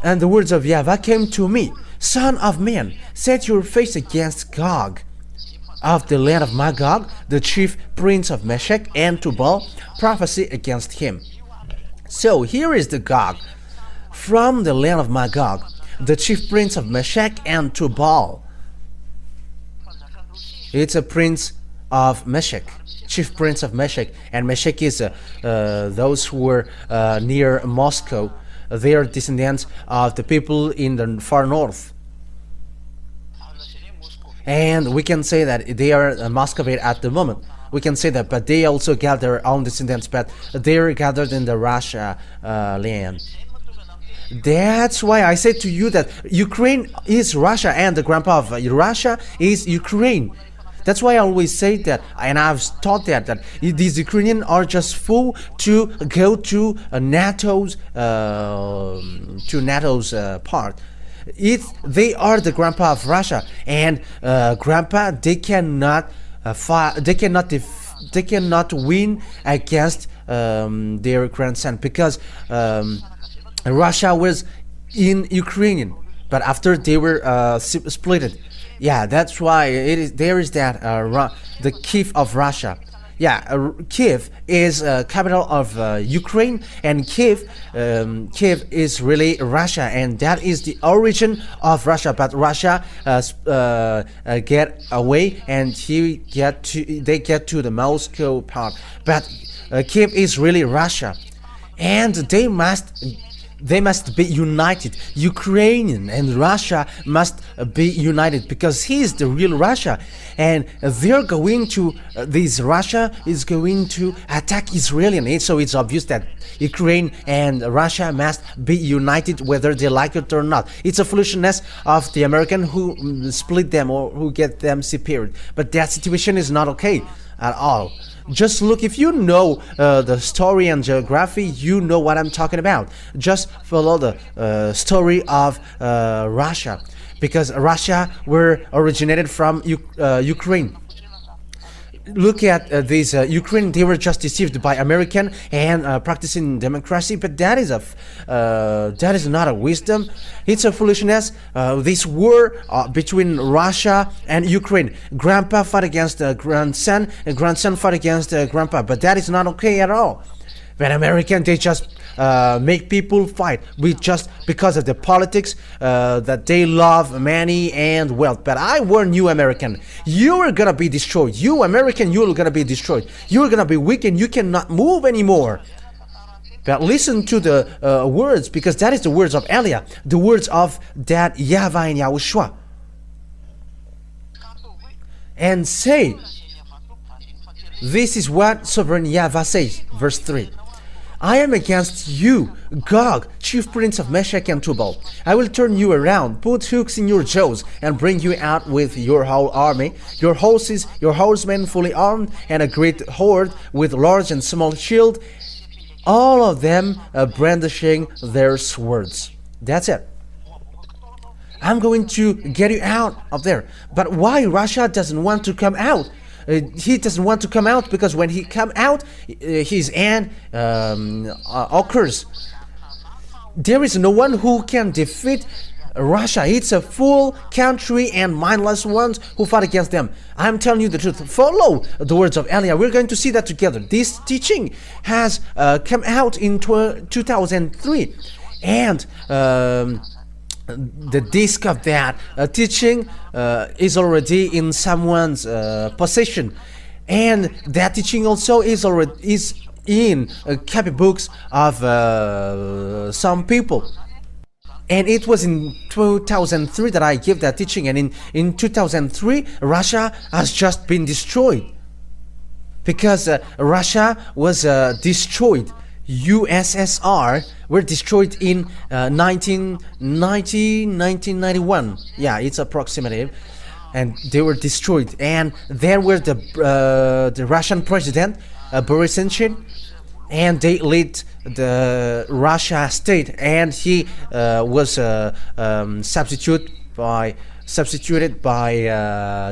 And the words of YAHVAH came to me. Son of man, set your face against Gog of the land of Magog, the chief prince of Meshech and Tubal, prophesy against him. So here is the Gog from the land of Magog, the chief prince of Meshech and Tubal. It's a prince of Meshech, chief prince of Meshech, and Meshech is those who were near Moscow. They are descendants of the people in the far north. And we can say that they are Muscovite at the moment. We can say that, but they also got their own descendants, but they are gathered in the Russia land. That's why I said to you that Ukraine is Russia and the grandpa of Russia is Ukraine. That's why I always say that, and I've taught that these Ukrainians are just full to go to NATO's part. They are the grandpa of Russia, and grandpa they cannot cannot win against their grandson, because Russia was in Ukraine, but after they were split. Yeah, that's why there is that the Kiev of Russia. Yeah, Kiev is capital of Ukraine, and Kiev is really Russia, and that is the origin of Russia. But Russia get away, and they get to the Moscow part. But Kiev is really Russia, and they must be united. Ukrainian and Russia must be united, because he is the real Russia, and they're going to Russia is going to attack Israel. So it's obvious that Ukraine and Russia must be united, whether they like it or not. It's a foolishness of the American who split them or who get them separated, but that situation is not okay at all. Just look, if you know the story and geography, you know what I'm talking about. Just follow the story of Russia, because Russia were originated from Ukraine. Look at these Ukraine. They were just deceived by American and practicing democracy, but that is not a wisdom. It's a foolishness. This war between Russia and Ukraine. Grandpa fought against grandson, and grandson fought against grandpa, but that is not okay at all. But American, they just make people fight just because of the politics, that they love money and wealth. But I warn you, American, you are gonna be destroyed. You American, you are gonna be destroyed. You are gonna be weak and you cannot move anymore. But listen to the words, because that is the words of Elia, the words of that YAHVAH and YAHOSHUAH. And say, this is what sovereign YAHVAH says, verse 3. I am against you, Gog, chief prince of Meshach and Tubal. I will turn you around, put hooks in your jaws, and bring you out with your whole army, your horses, your horsemen fully armed, and a great horde with large and small shield, all of them brandishing their swords. That's it. I'm going to get you out of there. But why Russia doesn't want to come out? He doesn't want to come out because when he come out, his end occurs. There is no one who can defeat Russia. It's a full country and mindless ones who fought against them. I'm telling you the truth. Follow the words of Elia. We're going to see that together. This teaching has come out in 2003, and the disc of that teaching is already in someone's possession, and that teaching also is in copybooks of some people. And it was in 2003 that I gave that teaching, and in 2003 Russia has just been destroyed, because Russia was destroyed. USSR were destroyed in 1991. Yeah, it's approximative, and they were destroyed. And there were the Russian president Boris Yeltsin, and they lead the Russia state, and he was substituted by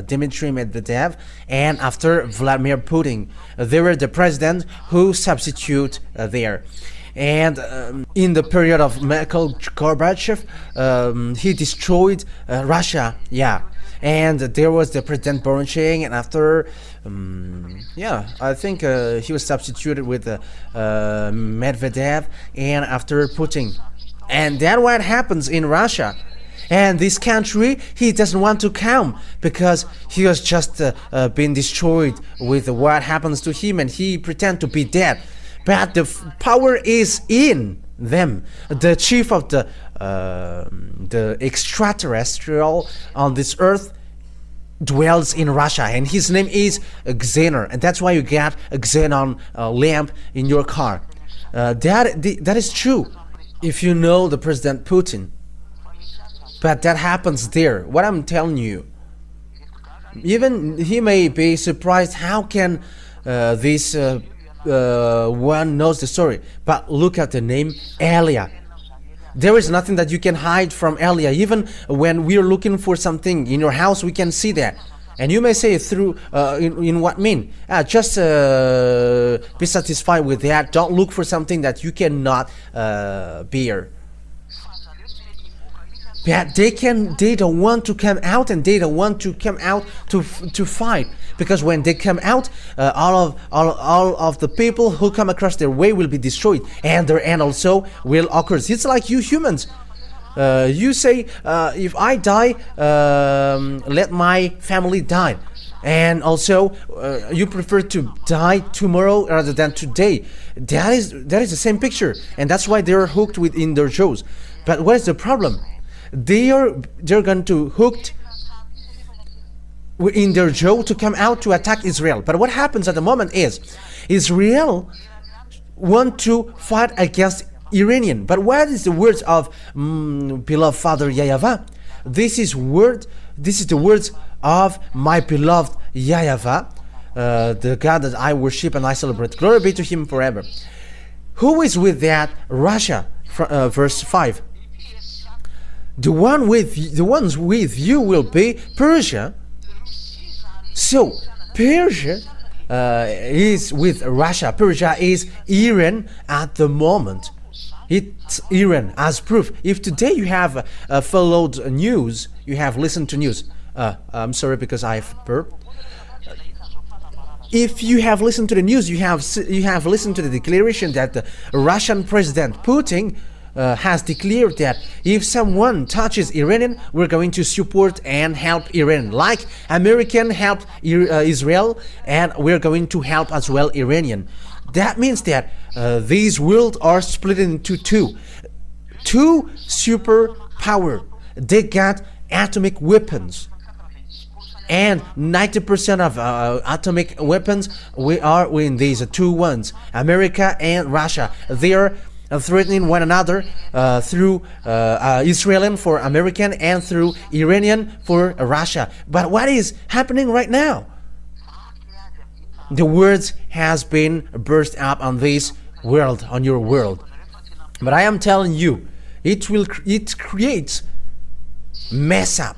Dmitry Medvedev, and after Vladimir Putin. They were the president who substitute there. And in the period of Mikhail Gorbachev, he destroyed Russia. Yeah. And there was the President Borucheng, and after, I think he was substituted with Medvedev, and after Putin. And that's what happens in Russia. And this country, he doesn't want to come, because he has just been destroyed with what happens to him, and he pretend to be dead. But the power is in them. The chief of the extraterrestrial on this earth dwells in Russia, and his name is Xenon, and that's why you get a Xenon lamp in your car. That is true if you know the President Putin. But that happens there. What I'm telling you, even he may be surprised, how can this one knows the story. But look at the name Elia. There is nothing that you can hide from Elia. Even when we are looking for something in your house, we can see that. And you may say through in what mean? Just be satisfied with that. Don't look for something that you cannot bear. But they don't want to come out, and they don't want to come out to fight, because when they come out, all of the people who come across their way will be destroyed, and their end also will occur. It's like you humans. You say, if I die, let my family die. And also, you prefer to die tomorrow rather than today. That is the same picture, and that's why they're hooked within their jaws. But what is the problem? They're going to hooked in their jaw to come out to attack Israel. But what happens at the moment is Israel want to fight against Iranian. But what is the words of beloved Father YAHVAH? This is the words of my beloved YAHVAH, the God that I worship and I celebrate. Glory be to Him forever. Who is with that? Russia. Verse 5. The ones with you will be Persia. So Persia is with Russia. Persia is Iran at the moment. It's Iran as proof. If today you have followed news, you have listened to news. I'm sorry because I've burped. If you have listened to the news, you have listened to the declaration that the Russian President Putin has declared that if someone touches Iranian, we're going to support and help Iran, like American helped Israel, and we're going to help as well Iranian. That means that these worlds are split into two superpower. They got atomic weapons, and 90% of atomic weapons are in these two ones, America and Russia. They are threatening one another through Israeli for American and through Iranian for Russia. But what is happening right now? The words has been burst up on this world, on your world. But I am telling you, it creates mess up.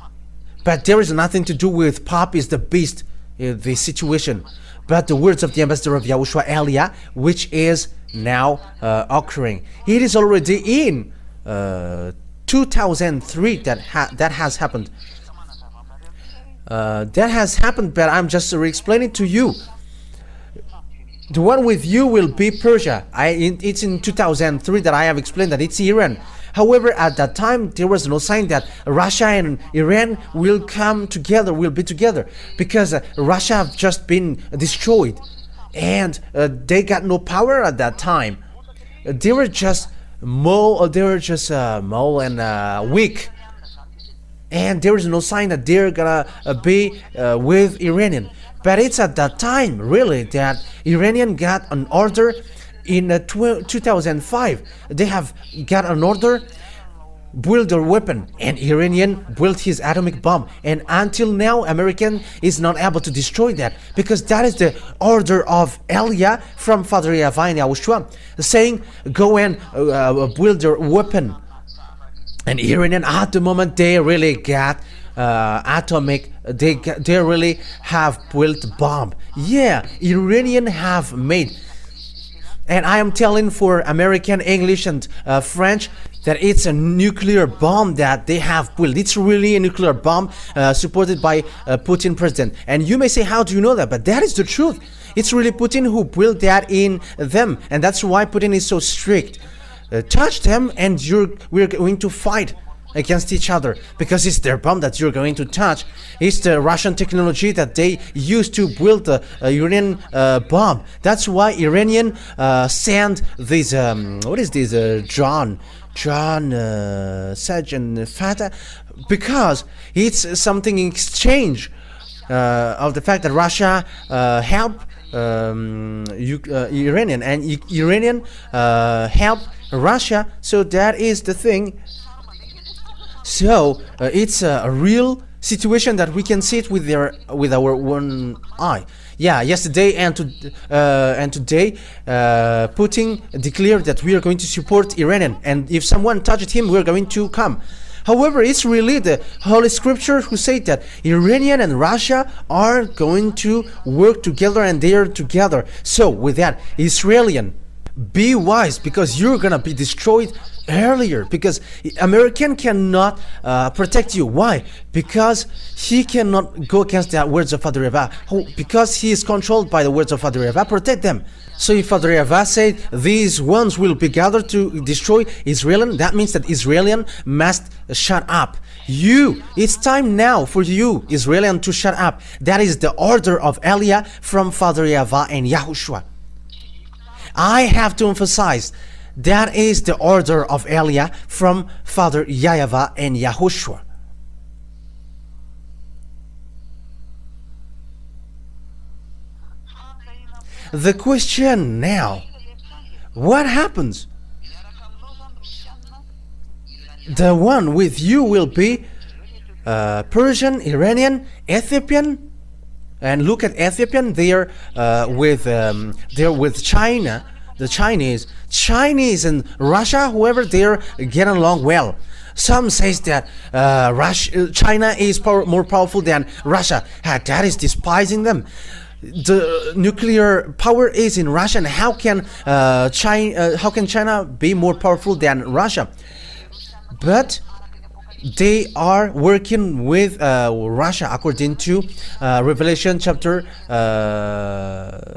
But there is nothing to do with Pop is the beast, the situation. But the words of the ambassador of YAHOSHUAH Elia, which is now occurring. It is already in 2003 that has happened. That has happened, but I'm just re-explaining to you. The one with you will be Persia. It's in 2003 that I have explained that it's Iran. However, at that time, there was no sign that Russia and Iran will come together, will be together, because Russia have just been destroyed, and they got no power at that time. They were just mole and weak, and there is no sign that they're gonna be with Iranian. But it's at that time, really, that Iranian got an order in 2005. They have got an order, build their weapon, and Iranian built his atomic bomb. And until now, American is not able to destroy that, because that is the order of Elia from Father YAHVAH and YAHOSHUAH, saying, go and build their weapon. And Iranian, at the moment, they really got atomic, they really have built bomb. Yeah, Iranian have made. And I am telling for American, English, and French that it's a nuclear bomb that they have built. It's really a nuclear bomb supported by Putin president. And you may say, how do you know that? But that is the truth. It's really Putin who built that in them, and that's why Putin is so strict. Touch them, and we're going to fight against each other, because it's their bomb that you're going to touch. It's the Russian technology that they used to build the Iranian bomb. That's why Iranian send this what is this John Sajjan Fatah, because it's something in exchange of the fact that Russia helped Iranian, and Iranian helped Russia. So that is the thing. So it's a real situation that we can see it with our one eye. Yeah, yesterday and today, Putin declared that we are going to support Iranian, and if someone touched him, we're going to come. However, it's really the Holy Scripture who say that Iranian and Russia are going to work together, and they are together. So with that, Israelian, be wise, because you're gonna be destroyed earlier, because American cannot protect you. Why? Because he cannot go against the words of Father YAHVAH. Because he is controlled by the words of Father YAHVAH. Protect them. So if Father YAHVAH said these ones will be gathered to destroy Israel, that means that Israelian must shut up. It's time now for you, Israelian, to shut up. That is the order of Elia from Father YAHVAH and YAHOSHUAH. I have to emphasize, that is the order of Elia from Father YAHVAH and YAHOSHUAH. The question now, what happens? The one with you will be Persian, Iranian, Ethiopian. And look at Ethiopian, they're with China, the Chinese and Russia, whoever, they're getting along well. Some says that China is more powerful than Russia. That is despising them. The nuclear power is in Russia, and how can China be more powerful than Russia? But they are working with Russia according to Revelation chapter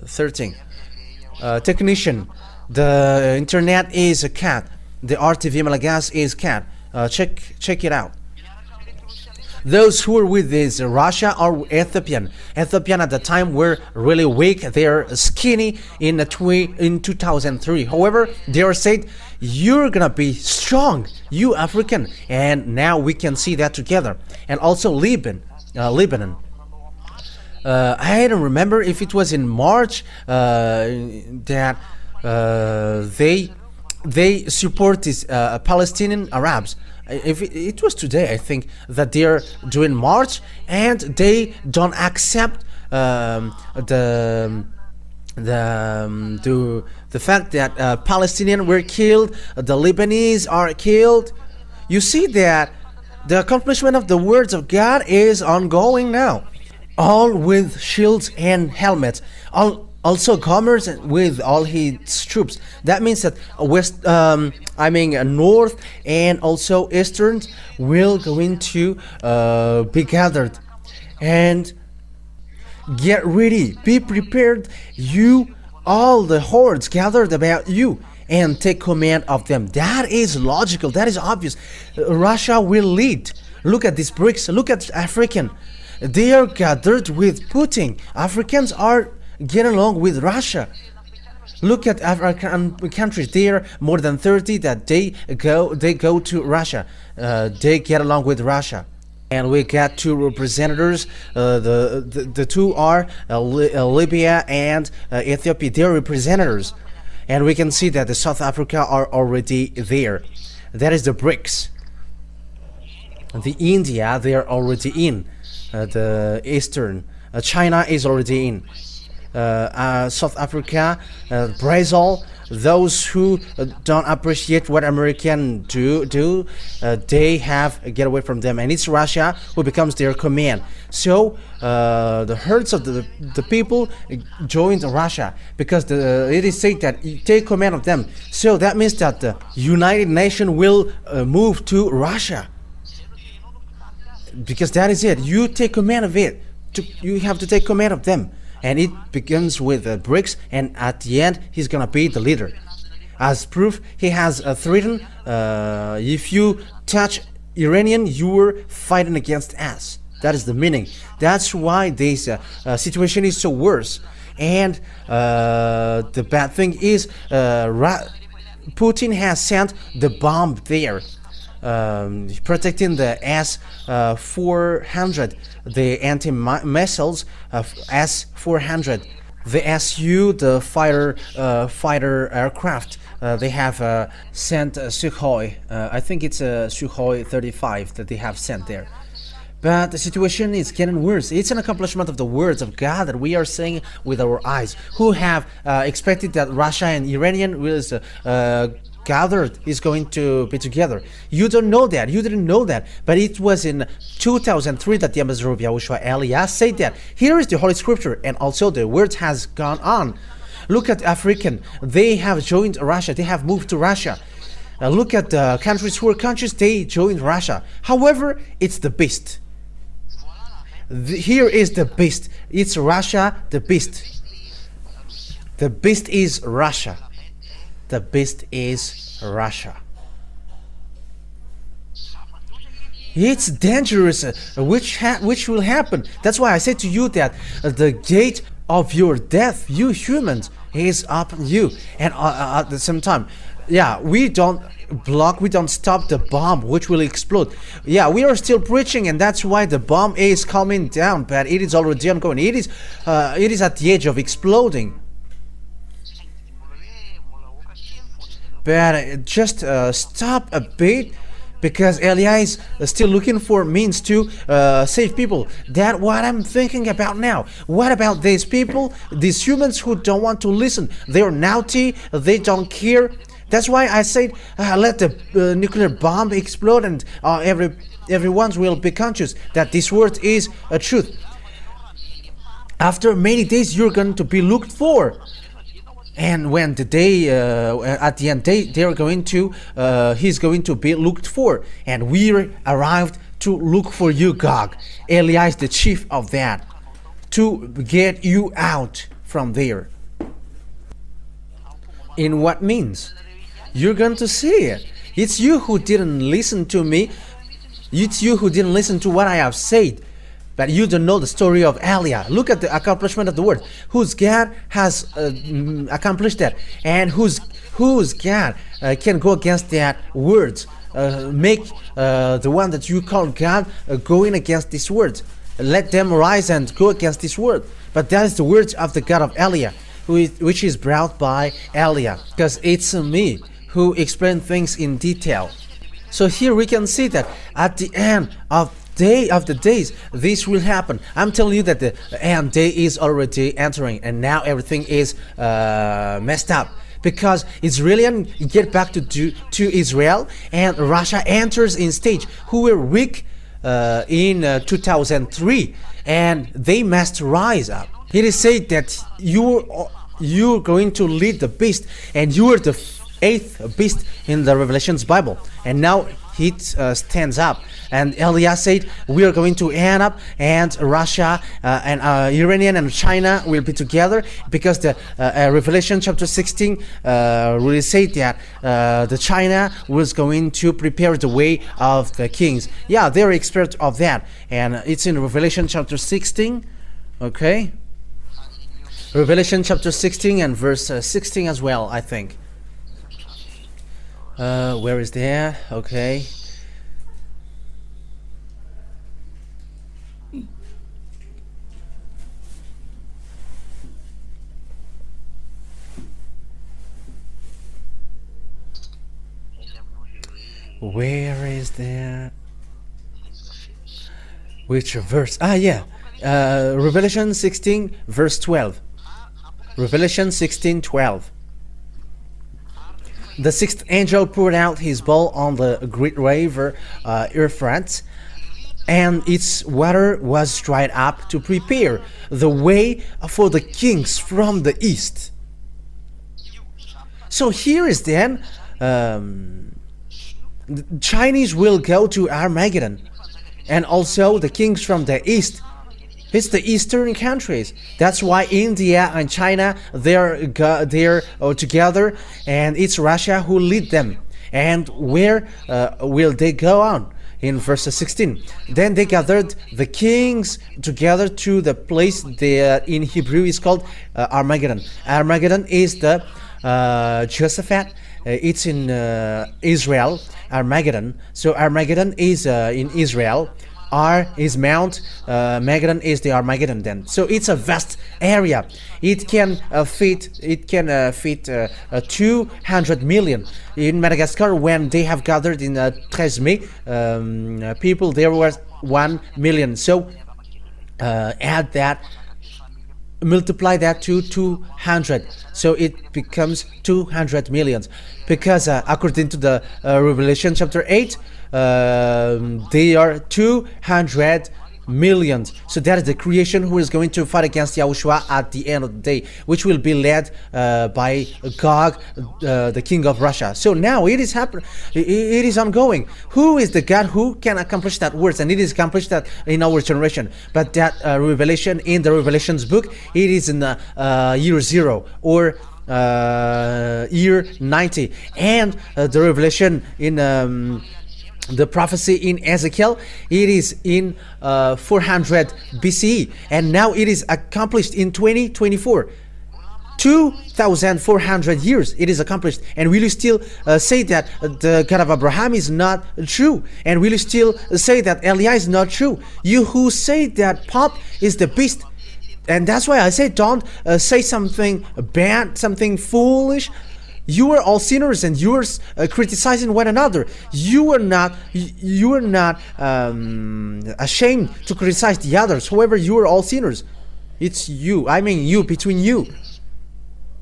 13. Technician, the internet is a cat. The RTV Malagas is cat. Check it out. Those who are with this Russia are Ethiopian. Ethiopian at the time were really weak. They are skinny in 2003. However, they are said, you're gonna be strong, you African. And now we can see that together. And also Lebanon. I don't remember if it was in March that they support these Palestinian Arabs. If it was today, I think, that they are doing march, and they don't accept the fact that Palestinians were killed, the Lebanese are killed. You see that the accomplishment of the words of God is ongoing now, all with shields and helmets, also commerce with all his troops. That means that north and also eastern will going to be gathered. And get ready, be prepared, you, all the hordes gathered about you, and take command of them. That is logical, that is obvious. Russia will lead. Look at these BRICS, look at African. They are gathered with Putin. Africans are getting along with Russia. Look at African countries. There are more than 30 that they go to Russia. They get along with Russia. And we got two representatives. The two are Libya and Ethiopia. They are representatives. And we can see that the South Africa are already there. That is the BRICS. The India, they are already in. The Eastern. China is already in. South Africa, Brazil, those who don't appreciate what Americans do, they have get away from them, and it's Russia who becomes their command. So the herds of the people joined Russia, because it is said that you take command of them. So that means that the United Nations will move to Russia, because that is it. You take command of it. You have to take command of them. And it begins with BRICS, and at the end he's gonna be the leader. As proof, he has threatened, if you touch Iranian, you were fighting against us. That is the meaning. That's why this situation is so worse. And the bad thing is, Putin has sent the bomb there, protecting the S-400, the anti-missiles of S-400, the SU, the fighter aircraft. They have sent Sukhoi. I think it's a Sukhoi 35 that they have sent there. But the situation is getting worse. It's an accomplishment of the words of God that we are saying with our eyes, who have expected that Russia and Iranian will gathered, is going to be together. You don't know that. You didn't know that. But it was in 2003 that the ambassador of Yahushua, Elias, said that. Here is the Holy Scripture, and also the word has gone on. Look at African. They have joined Russia. They have moved to Russia. Look at the countries who are countries. They joined Russia. However, it's the beast. Here is the beast. It's Russia, the beast. The beast is Russia. The beast is Russia. It's dangerous, which will happen. That's why I said to you that the gate of your death, you humans, is upon you. And at the same time, yeah, we don't block, we don't stop the bomb which will explode. Yeah, we are still preaching, and that's why the bomb is coming down, but it is already ongoing. It is at the edge of exploding. But just stop a bit, because Elias is still looking for means to save people. That's what I'm thinking about now. What about these people, these humans who don't want to listen? They're naughty, they don't care. That's why I said let the nuclear bomb explode, and everyone will be conscious that this word is a truth. After many days, you're going to be looked for. And when the day, at the end, they're going to, he's going to be looked for. And we arrived to look for you, Gog. Elias, the chief of that, to get you out from there. In what means? You're going to see it. It's you who didn't listen to me. It's you who didn't listen to what I have said. But you don't know the story of Elia. Look at the accomplishment of the word. Whose God has accomplished that, and whose God can go against that words. Make the one that you call God going against these words. Let them rise and go against this word. But that is the words of the God of Elia, which is brought by Elia, because it's me who explain things in detail. So here we can see that at the end of the days, this will happen. I'm telling you that the end day is already entering, and now everything is messed up, because Israelis get back to Israel, and Russia enters in stage, who were weak in 2003, and they must rise up. It is said that you're going to lead the beast, and you are the 8th beast in the Revelations Bible, and now it stands up. And Elias said, we are going to end up, and Russia and Iranian and China will be together, because the Revelation chapter 16 really said that the China was going to prepare the way of the kings. Yeah, they're experts of that, and it's in Revelation chapter 16. Okay, Revelation chapter 16 and verse 16 as well, I think. Where is that? Okay. Where is that? Which verse? Yeah. Revelation 16 verse 12. Revelation 16:12. The 6th angel poured out his bowl on the great river Euphrates, and its water was dried up to prepare the way for the kings from the east. So here is then, the Chinese will go to Armageddon, and also the kings from the east. It's the eastern countries. That's why India and China, they're together, and it's Russia who lead them. And where will they go on? In verse 16, then they gathered the kings together to the place that in Hebrew is called Armageddon. Armageddon is the Jehoshaphat. It's in Israel, Armageddon. So Armageddon is in Israel. R is Mount, Armageddon is the Armageddon then. So it's a vast area. It can fit 200 million. In Madagascar, when they have gathered in 13 May, people, there was 1 million. So add that multiply that to 200, so it becomes 200 millions, because according to the Revelation chapter 8, they are 200 millions. So that is the creation who is going to fight against YAHOSHUAH at the end of the day, which will be led by Gog, the king of Russia. So now it is happening, it is ongoing. Who is the God who can accomplish that words? And it is accomplished that in our generation. But that revelation in the Revelations book, it is in year 0 or year 90, and the revelation in the prophecy in Ezekiel, it is in 400 BCE, and now it is accomplished in 2024. 2,400 years it is accomplished. And will you still say that the God of Abraham is not true? And will you still say that Eliah is not true? You who say that Pop is the beast. And that's why I say, don't say something bad, something foolish. You are all sinners, and you are criticizing one another. You are not ashamed to criticize the others. However, you are all sinners. It's you. I mean, you, between you.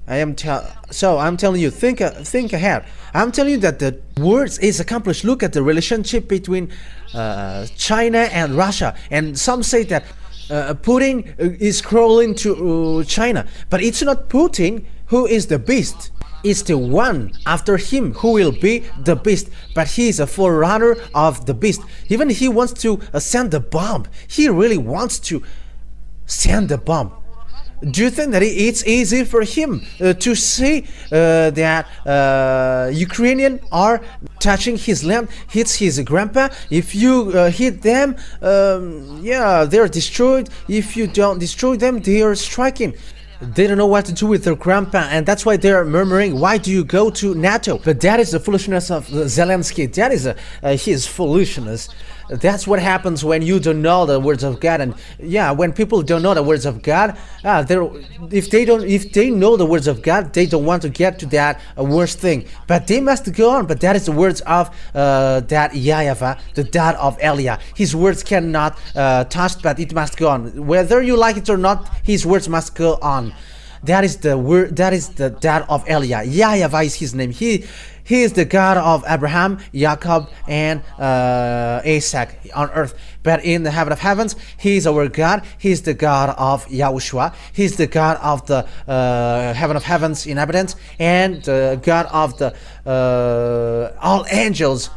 I'm telling you, think ahead. I'm telling you that the words is accomplished. Look at the relationship between China and Russia, and some say that Putin is crawling to China, but it's not Putin who is the beast. It's the one after him who will be the beast, but he is a forerunner of the beast. Even he wants to send the bomb. He really wants to send the bomb. Do you think that it's easy for him to say that Ukrainians are touching his land, hits his grandpa? If you hit them, yeah, they're destroyed. If you don't destroy them, they are striking. They don't know what to do with their grandpa, and that's why they're murmuring, why do you go to NATO? But that is the foolishness of Zelensky. That is his foolishness. That's what happens when you don't know the words of God. And yeah, when people don't know the words of God, if they know the words of God, they don't want to get to that worst thing. But they must go on. But that is the words of that YAHVAH, the dad of Eliah. His words cannot touch, but it must go on. Whether you like it or not, his words must go on. That is the word. That is the dad of Eliah. YAHVAH is his name. He is the God of Abraham, Jacob, and Isaac on earth. But in the heaven of heavens, He is our God. He is the God of YAHOSHUAH. He is the God of the heaven of heavens inhabitants, and the God of the all angels,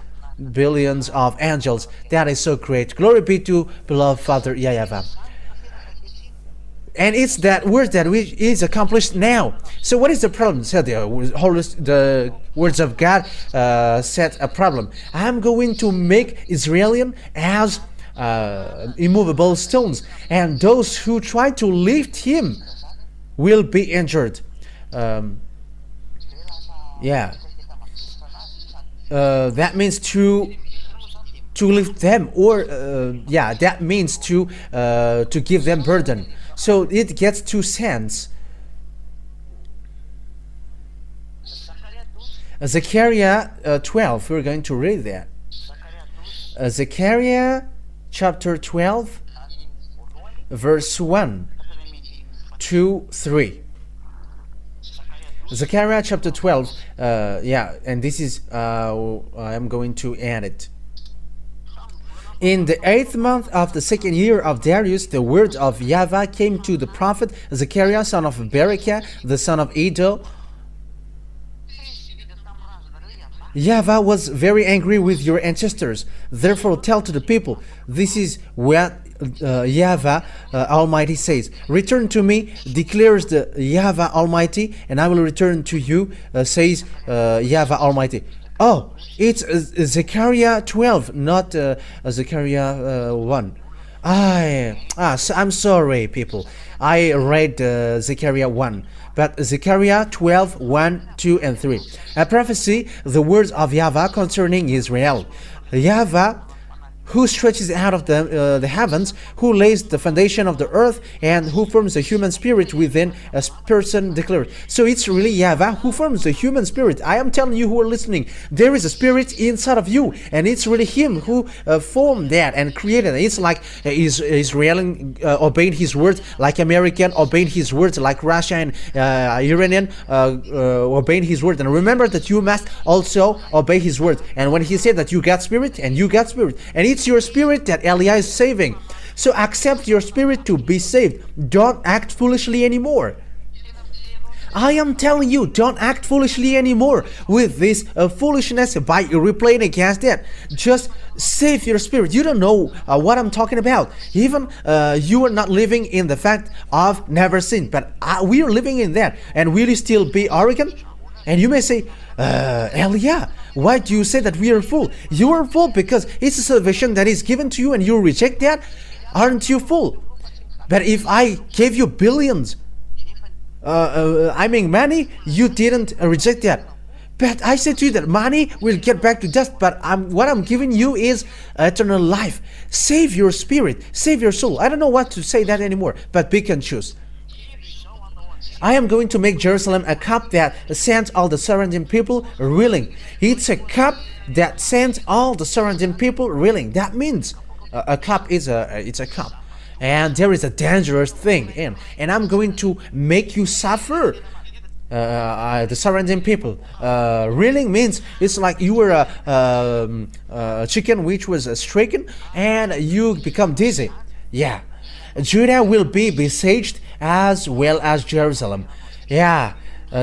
billions of angels. That is so great. Glory be to beloved Father YAHVAH. And it's that word that is accomplished now. So what is the problem? So the words of God set a problem. I'm going to make Israelian as immovable stones, and those who try to lift him will be injured. Yeah. That means to lift them, or yeah, that means to give them burden. So it gets two sense. Zechariah 12, we're going to read that. Zechariah chapter 12, verse 1 to 3. Zechariah chapter 12, yeah, and this is, I'm going to add it. In the 8th month of the 2nd year of Darius, the word of YAHVAH came to the prophet Zechariah, son of Berechiah, the son of Iddo. YAHVAH was very angry with your ancestors. Therefore tell to the people, this is what YAHVAH Almighty says. Return to me, declares the YAHVAH Almighty, and I will return to you, says YAHVAH Almighty. Oh, it's Zechariah 12, not Zechariah 1. I'm sorry, people. I read Zechariah 1, but Zechariah 12, 1, 2, and 3. A prophecy, the words of YAHVAH concerning Israel. YAHVAH, who stretches out of the heavens, who lays the foundation of the earth, and who forms the human spirit within a person declared. So it's really YAHVAH who forms the human spirit. I am telling you who are listening, there is a spirit inside of you, and it's really him who formed that and created it. It's like Israeli obeying his words, like American obeying his words, like Russia and Iranian obeying his word. And remember that you must also obey his word. And when he said that you got spirit, and you got spirit, and it's your spirit that Elia is saving. So accept your spirit to be saved. Don't act foolishly anymore. I am telling you, don't act foolishly anymore with this foolishness by replaying against that. Just save your spirit. You don't know what I'm talking about. Even you are not living in the fact of never sin, but we are living in that. And will you still be arrogant? And you may say, Elia, why do you say that we are full? You are full because it's a salvation that is given to you and you reject that. Aren't you full? But if I gave you billions, money, you didn't reject that. But I said to you that money will get back to dust, but what I'm giving you is eternal life. Save your spirit, save your soul. I don't know what to say that anymore, but pick and choose. I am going to make Jerusalem a cup that sends all the surrounding people reeling. It's a cup that sends all the surrounding people reeling. That means a cup is it's a cup, and there is a dangerous thing in. And I'm going to make you suffer. The surrounding people. Reeling means it's like you were a chicken which was stricken, and you become dizzy. Yeah, Judah will be besieged as well as Jerusalem. Yeah,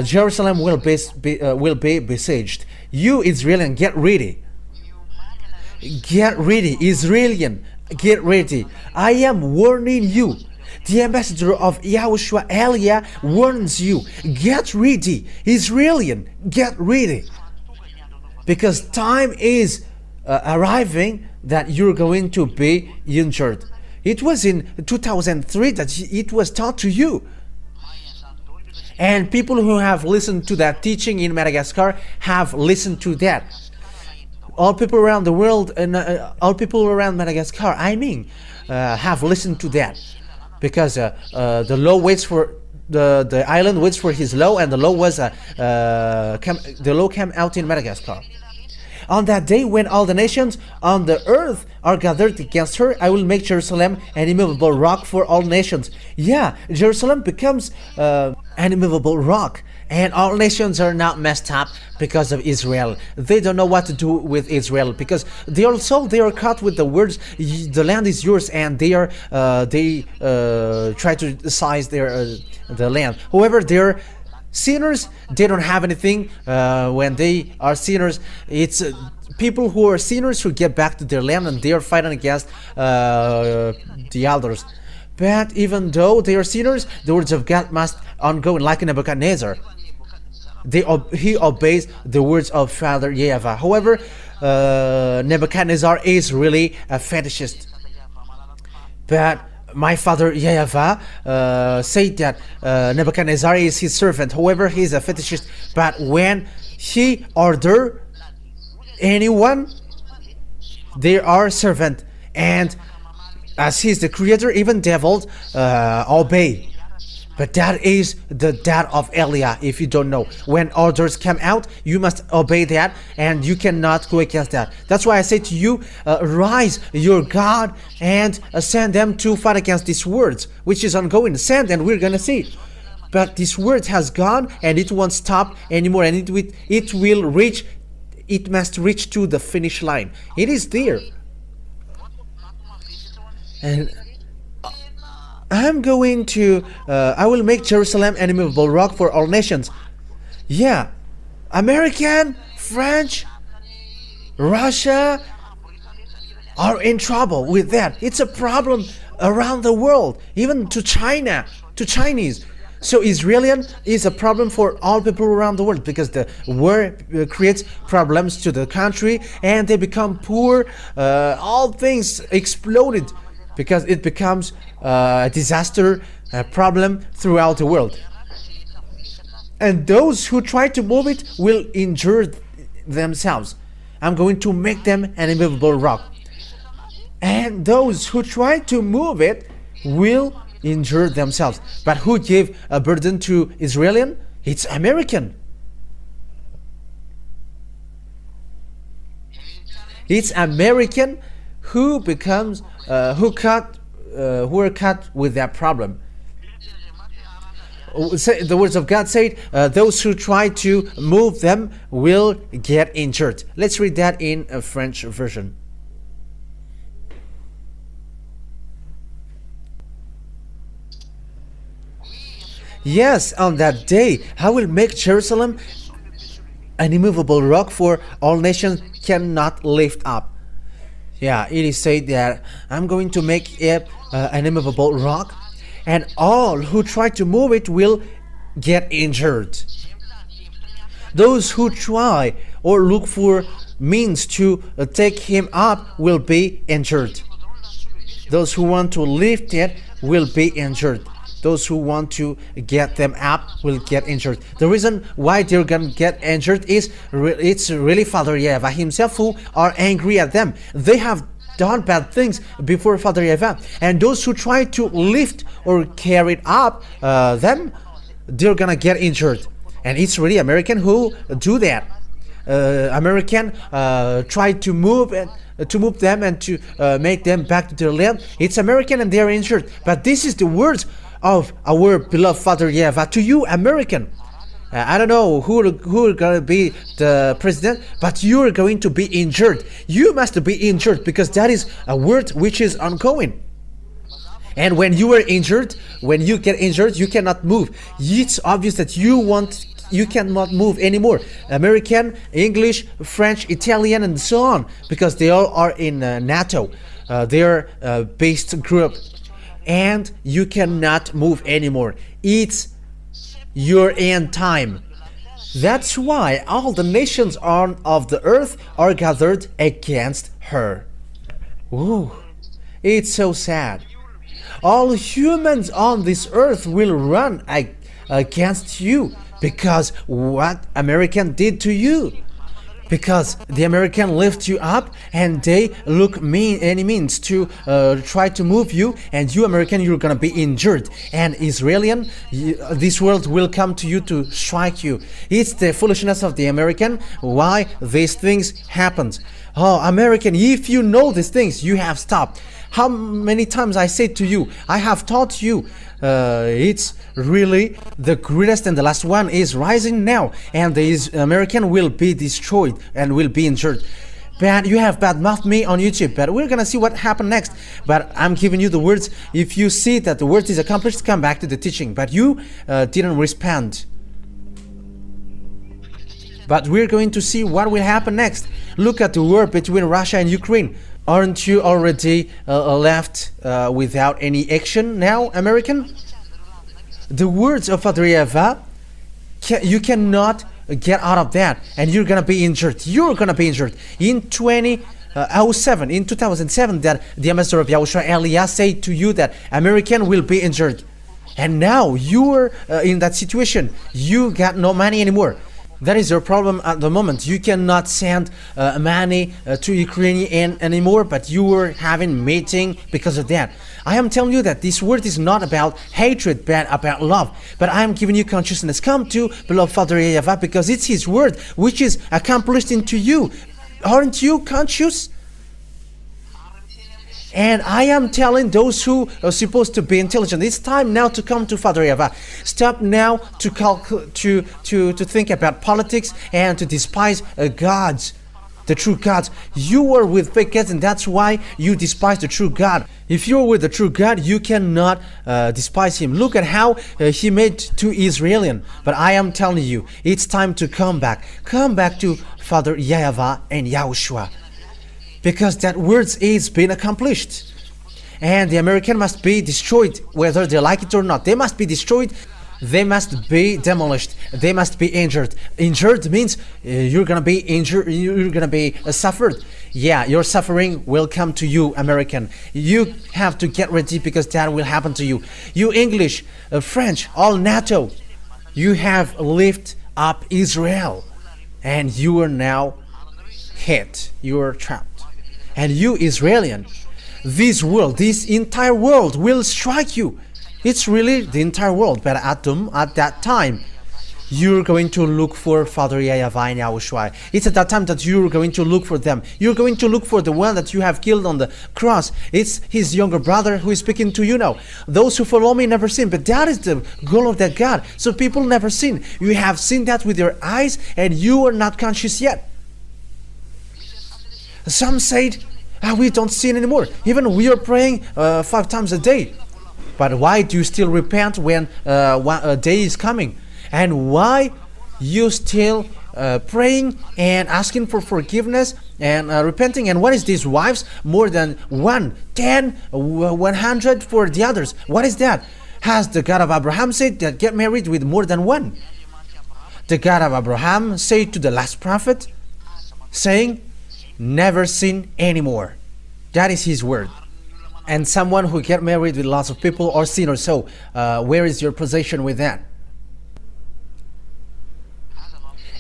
Jerusalem will be besieged. You Israelian, get ready. Get ready, Israelian. Get ready. I am warning you. The ambassador of YAHOSHUAH, Elia, warns you. Get ready, Israelian. Get ready. Because time is arriving that you're going to be injured. It was in 2003 that it was taught to you. And people who have listened to that teaching in Madagascar have listened to that. All people around the world and all people around Madagascar, have listened to that. Because the law waits for the island waits for his law, and the law was the law came out in Madagascar. On that day, when all the nations on the earth are gathered against her, I will make Jerusalem an immovable rock for all nations. Yeah, Jerusalem becomes an immovable rock, and all nations are now messed up because of Israel. They don't know what to do with Israel, because they are caught with the words, the land is yours, and they try to seize the land. However, they're sinners. They don't have anything. When they are sinners, it's people who are sinners who get back to their land, and they are fighting against the elders. But even though they are sinners, the words of God must ongoing, like Nebuchadnezzar. He obeys the words of Father YAHVAH. However, Nebuchadnezzar is really a fetishist. But my father YAHVAH said that Nebuchadnezzar is his servant. However, he is a fetishist. But when he order anyone, they are servant. And as he is the creator, even devils obey. But that is the dad of Elia. If you don't know, when orders come out, you must obey that, and you cannot go against that. That's why I say to you, rise your God and send them to fight against these words, which is ongoing. Send, and we're gonna see. But this word has gone, and it won't stop anymore, and it will reach. It must reach to the finish line. It is there, and I'm going to, I will make Jerusalem an immovable rock for all nations. Yeah, American, French, Russia are in trouble with that. It's a problem around the world, even to China, to Chinese. So Israelian is a problem for all people around the world, because the war creates problems to the country, and they become poor. All things exploded, because it becomes a disaster, a problem throughout the world. And those who try to move it will injure themselves. I'm going to make them an immovable rock. and those who try to move it will injure themselves. But who gave a burden to Israelian? It's American. It's American who becomes who are cut with that problem. The words of God said, those who try to move them will get injured. Let's read that in a French version. Yes, on that day I will make Jerusalem an immovable rock, for all nations cannot lift up. Yeah, it is said that I'm going to make it an immovable rock, and all who try to move it will get injured. Those who try or look for means to take him up will be injured. Those who want to lift it will be injured. Those who want to get them up will get injured. The reason why they're gonna get injured is it's really Father YAHVAH himself who are angry at them. They have done bad things before Father YAHVAH, and those who try to lift or carry up them, they're gonna get injured. And it's really American who do that. American try to move them and to make them back to their land. It's American and they are injured. But this is the words of our beloved Father YAHVAH to you, American. I don't know who gonna be the president, but you're going to be injured. You must be injured, because that is a word which is ongoing. And when you are injured, when you get injured, you cannot move. It's obvious that you cannot move anymore. American, English, French, Italian, and so on, because they all are in NATO. They are a based group, and you cannot move anymore. It's your end time. That's why all the nations of the earth are gathered against her. Ooh, it's so sad. All humans on this earth will run against you, because what American did to you. Because the American lift you up, and they look any means to try to move you, and you American, you're gonna be injured. And Israelian, this world will come to you to strike you. It's the foolishness of the American why these things happen. Oh, American, if you know these things, you have stopped. How many times I said to you, I have taught you, it's really the greatest, and the last one is rising now, and the American will be destroyed and will be injured. But you have badmouthed me on YouTube, but we're gonna see what happened next. But I'm giving you the words. If you see that the word is accomplished, come back to the teaching. But you didn't respond. But we're going to see what will happen next. Look at the war between Russia and Ukraine. Aren't you already left without any action now, American? The words of Father YAHVAH, you cannot get out of that, and you're gonna be injured. You're gonna be injured. In 2007, that the ambassador of YAHOSHUAH Elias said to you that American will be injured, and now you're in that situation. You got no money anymore. That is your problem at the moment. You cannot send money to Ukraine anymore, but you were having meeting because of that. I am telling you that this word is not about hatred, but about love. But I am giving you consciousness. Come to beloved Father YAHVAH, because it's his word which is accomplished into you. Aren't you conscious? And I am telling those who are supposed to be intelligent, it's time now to come to Father YAHVAH. Stop now to think about politics and to despise gods, the true gods. You are with fake gods, and that's why you despise the true God. If you're with the true God, you cannot despise him. Look at how he made to Israelian. But I am telling you, it's time to come back. Come back to Father YAHVAH and YAHOSHUAH. Because that words is being accomplished, and the American must be destroyed, whether they like it or not. They must be destroyed. They must be demolished. They must be injured. Injured means you're gonna be injured. You're gonna be suffered. Yeah, your suffering will come to you, American. You have to get ready, because that will happen to you. You English, French, all NATO, you have lifted up Israel, and you are now hit. You are trapped. And you Israelian, this world, this entire world will strike you. It's really the entire world. But at that time, you're going to look for Father YAHVAH and YAHOSHUAH. It's at that time that you're going to look for them. You're going to look for the one that you have killed on the cross. It's his younger brother who is speaking to you now. Those who follow me never sin, but that is the goal of that God. So people never sin. You have seen that with your eyes, and you are not conscious yet. Some said, we don't sin anymore. Even we are praying 5 times a day. But why do you still repent when a day is coming? And why you still praying and asking for forgiveness and repenting? And what is these wives? More than 1, 10, 100 for the others. What is that? Has the God of Abraham said that get married with more than 1? The God of Abraham said to the last prophet, saying, never sin anymore. That is his word. And someone who get married with lots of people or sin or so, where is your position with that?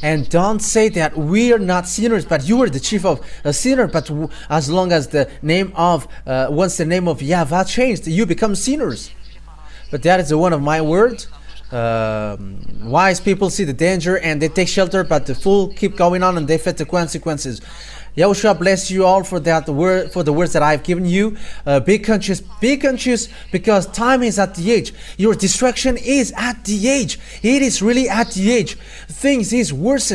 And don't say that we are not sinners, but you are the chief of a sinner. But as long as the name of, once the name of YAHVAH changed, you become sinners. But that is one of my words. Wise people see the danger and they take shelter, but the fool keep going on and they face the consequences. YAHOSHUAH bless you all for that word, for the words that I've given you. Be conscious, because time is at the edge. Your destruction is at the edge. It is really at the edge. Things is worsened.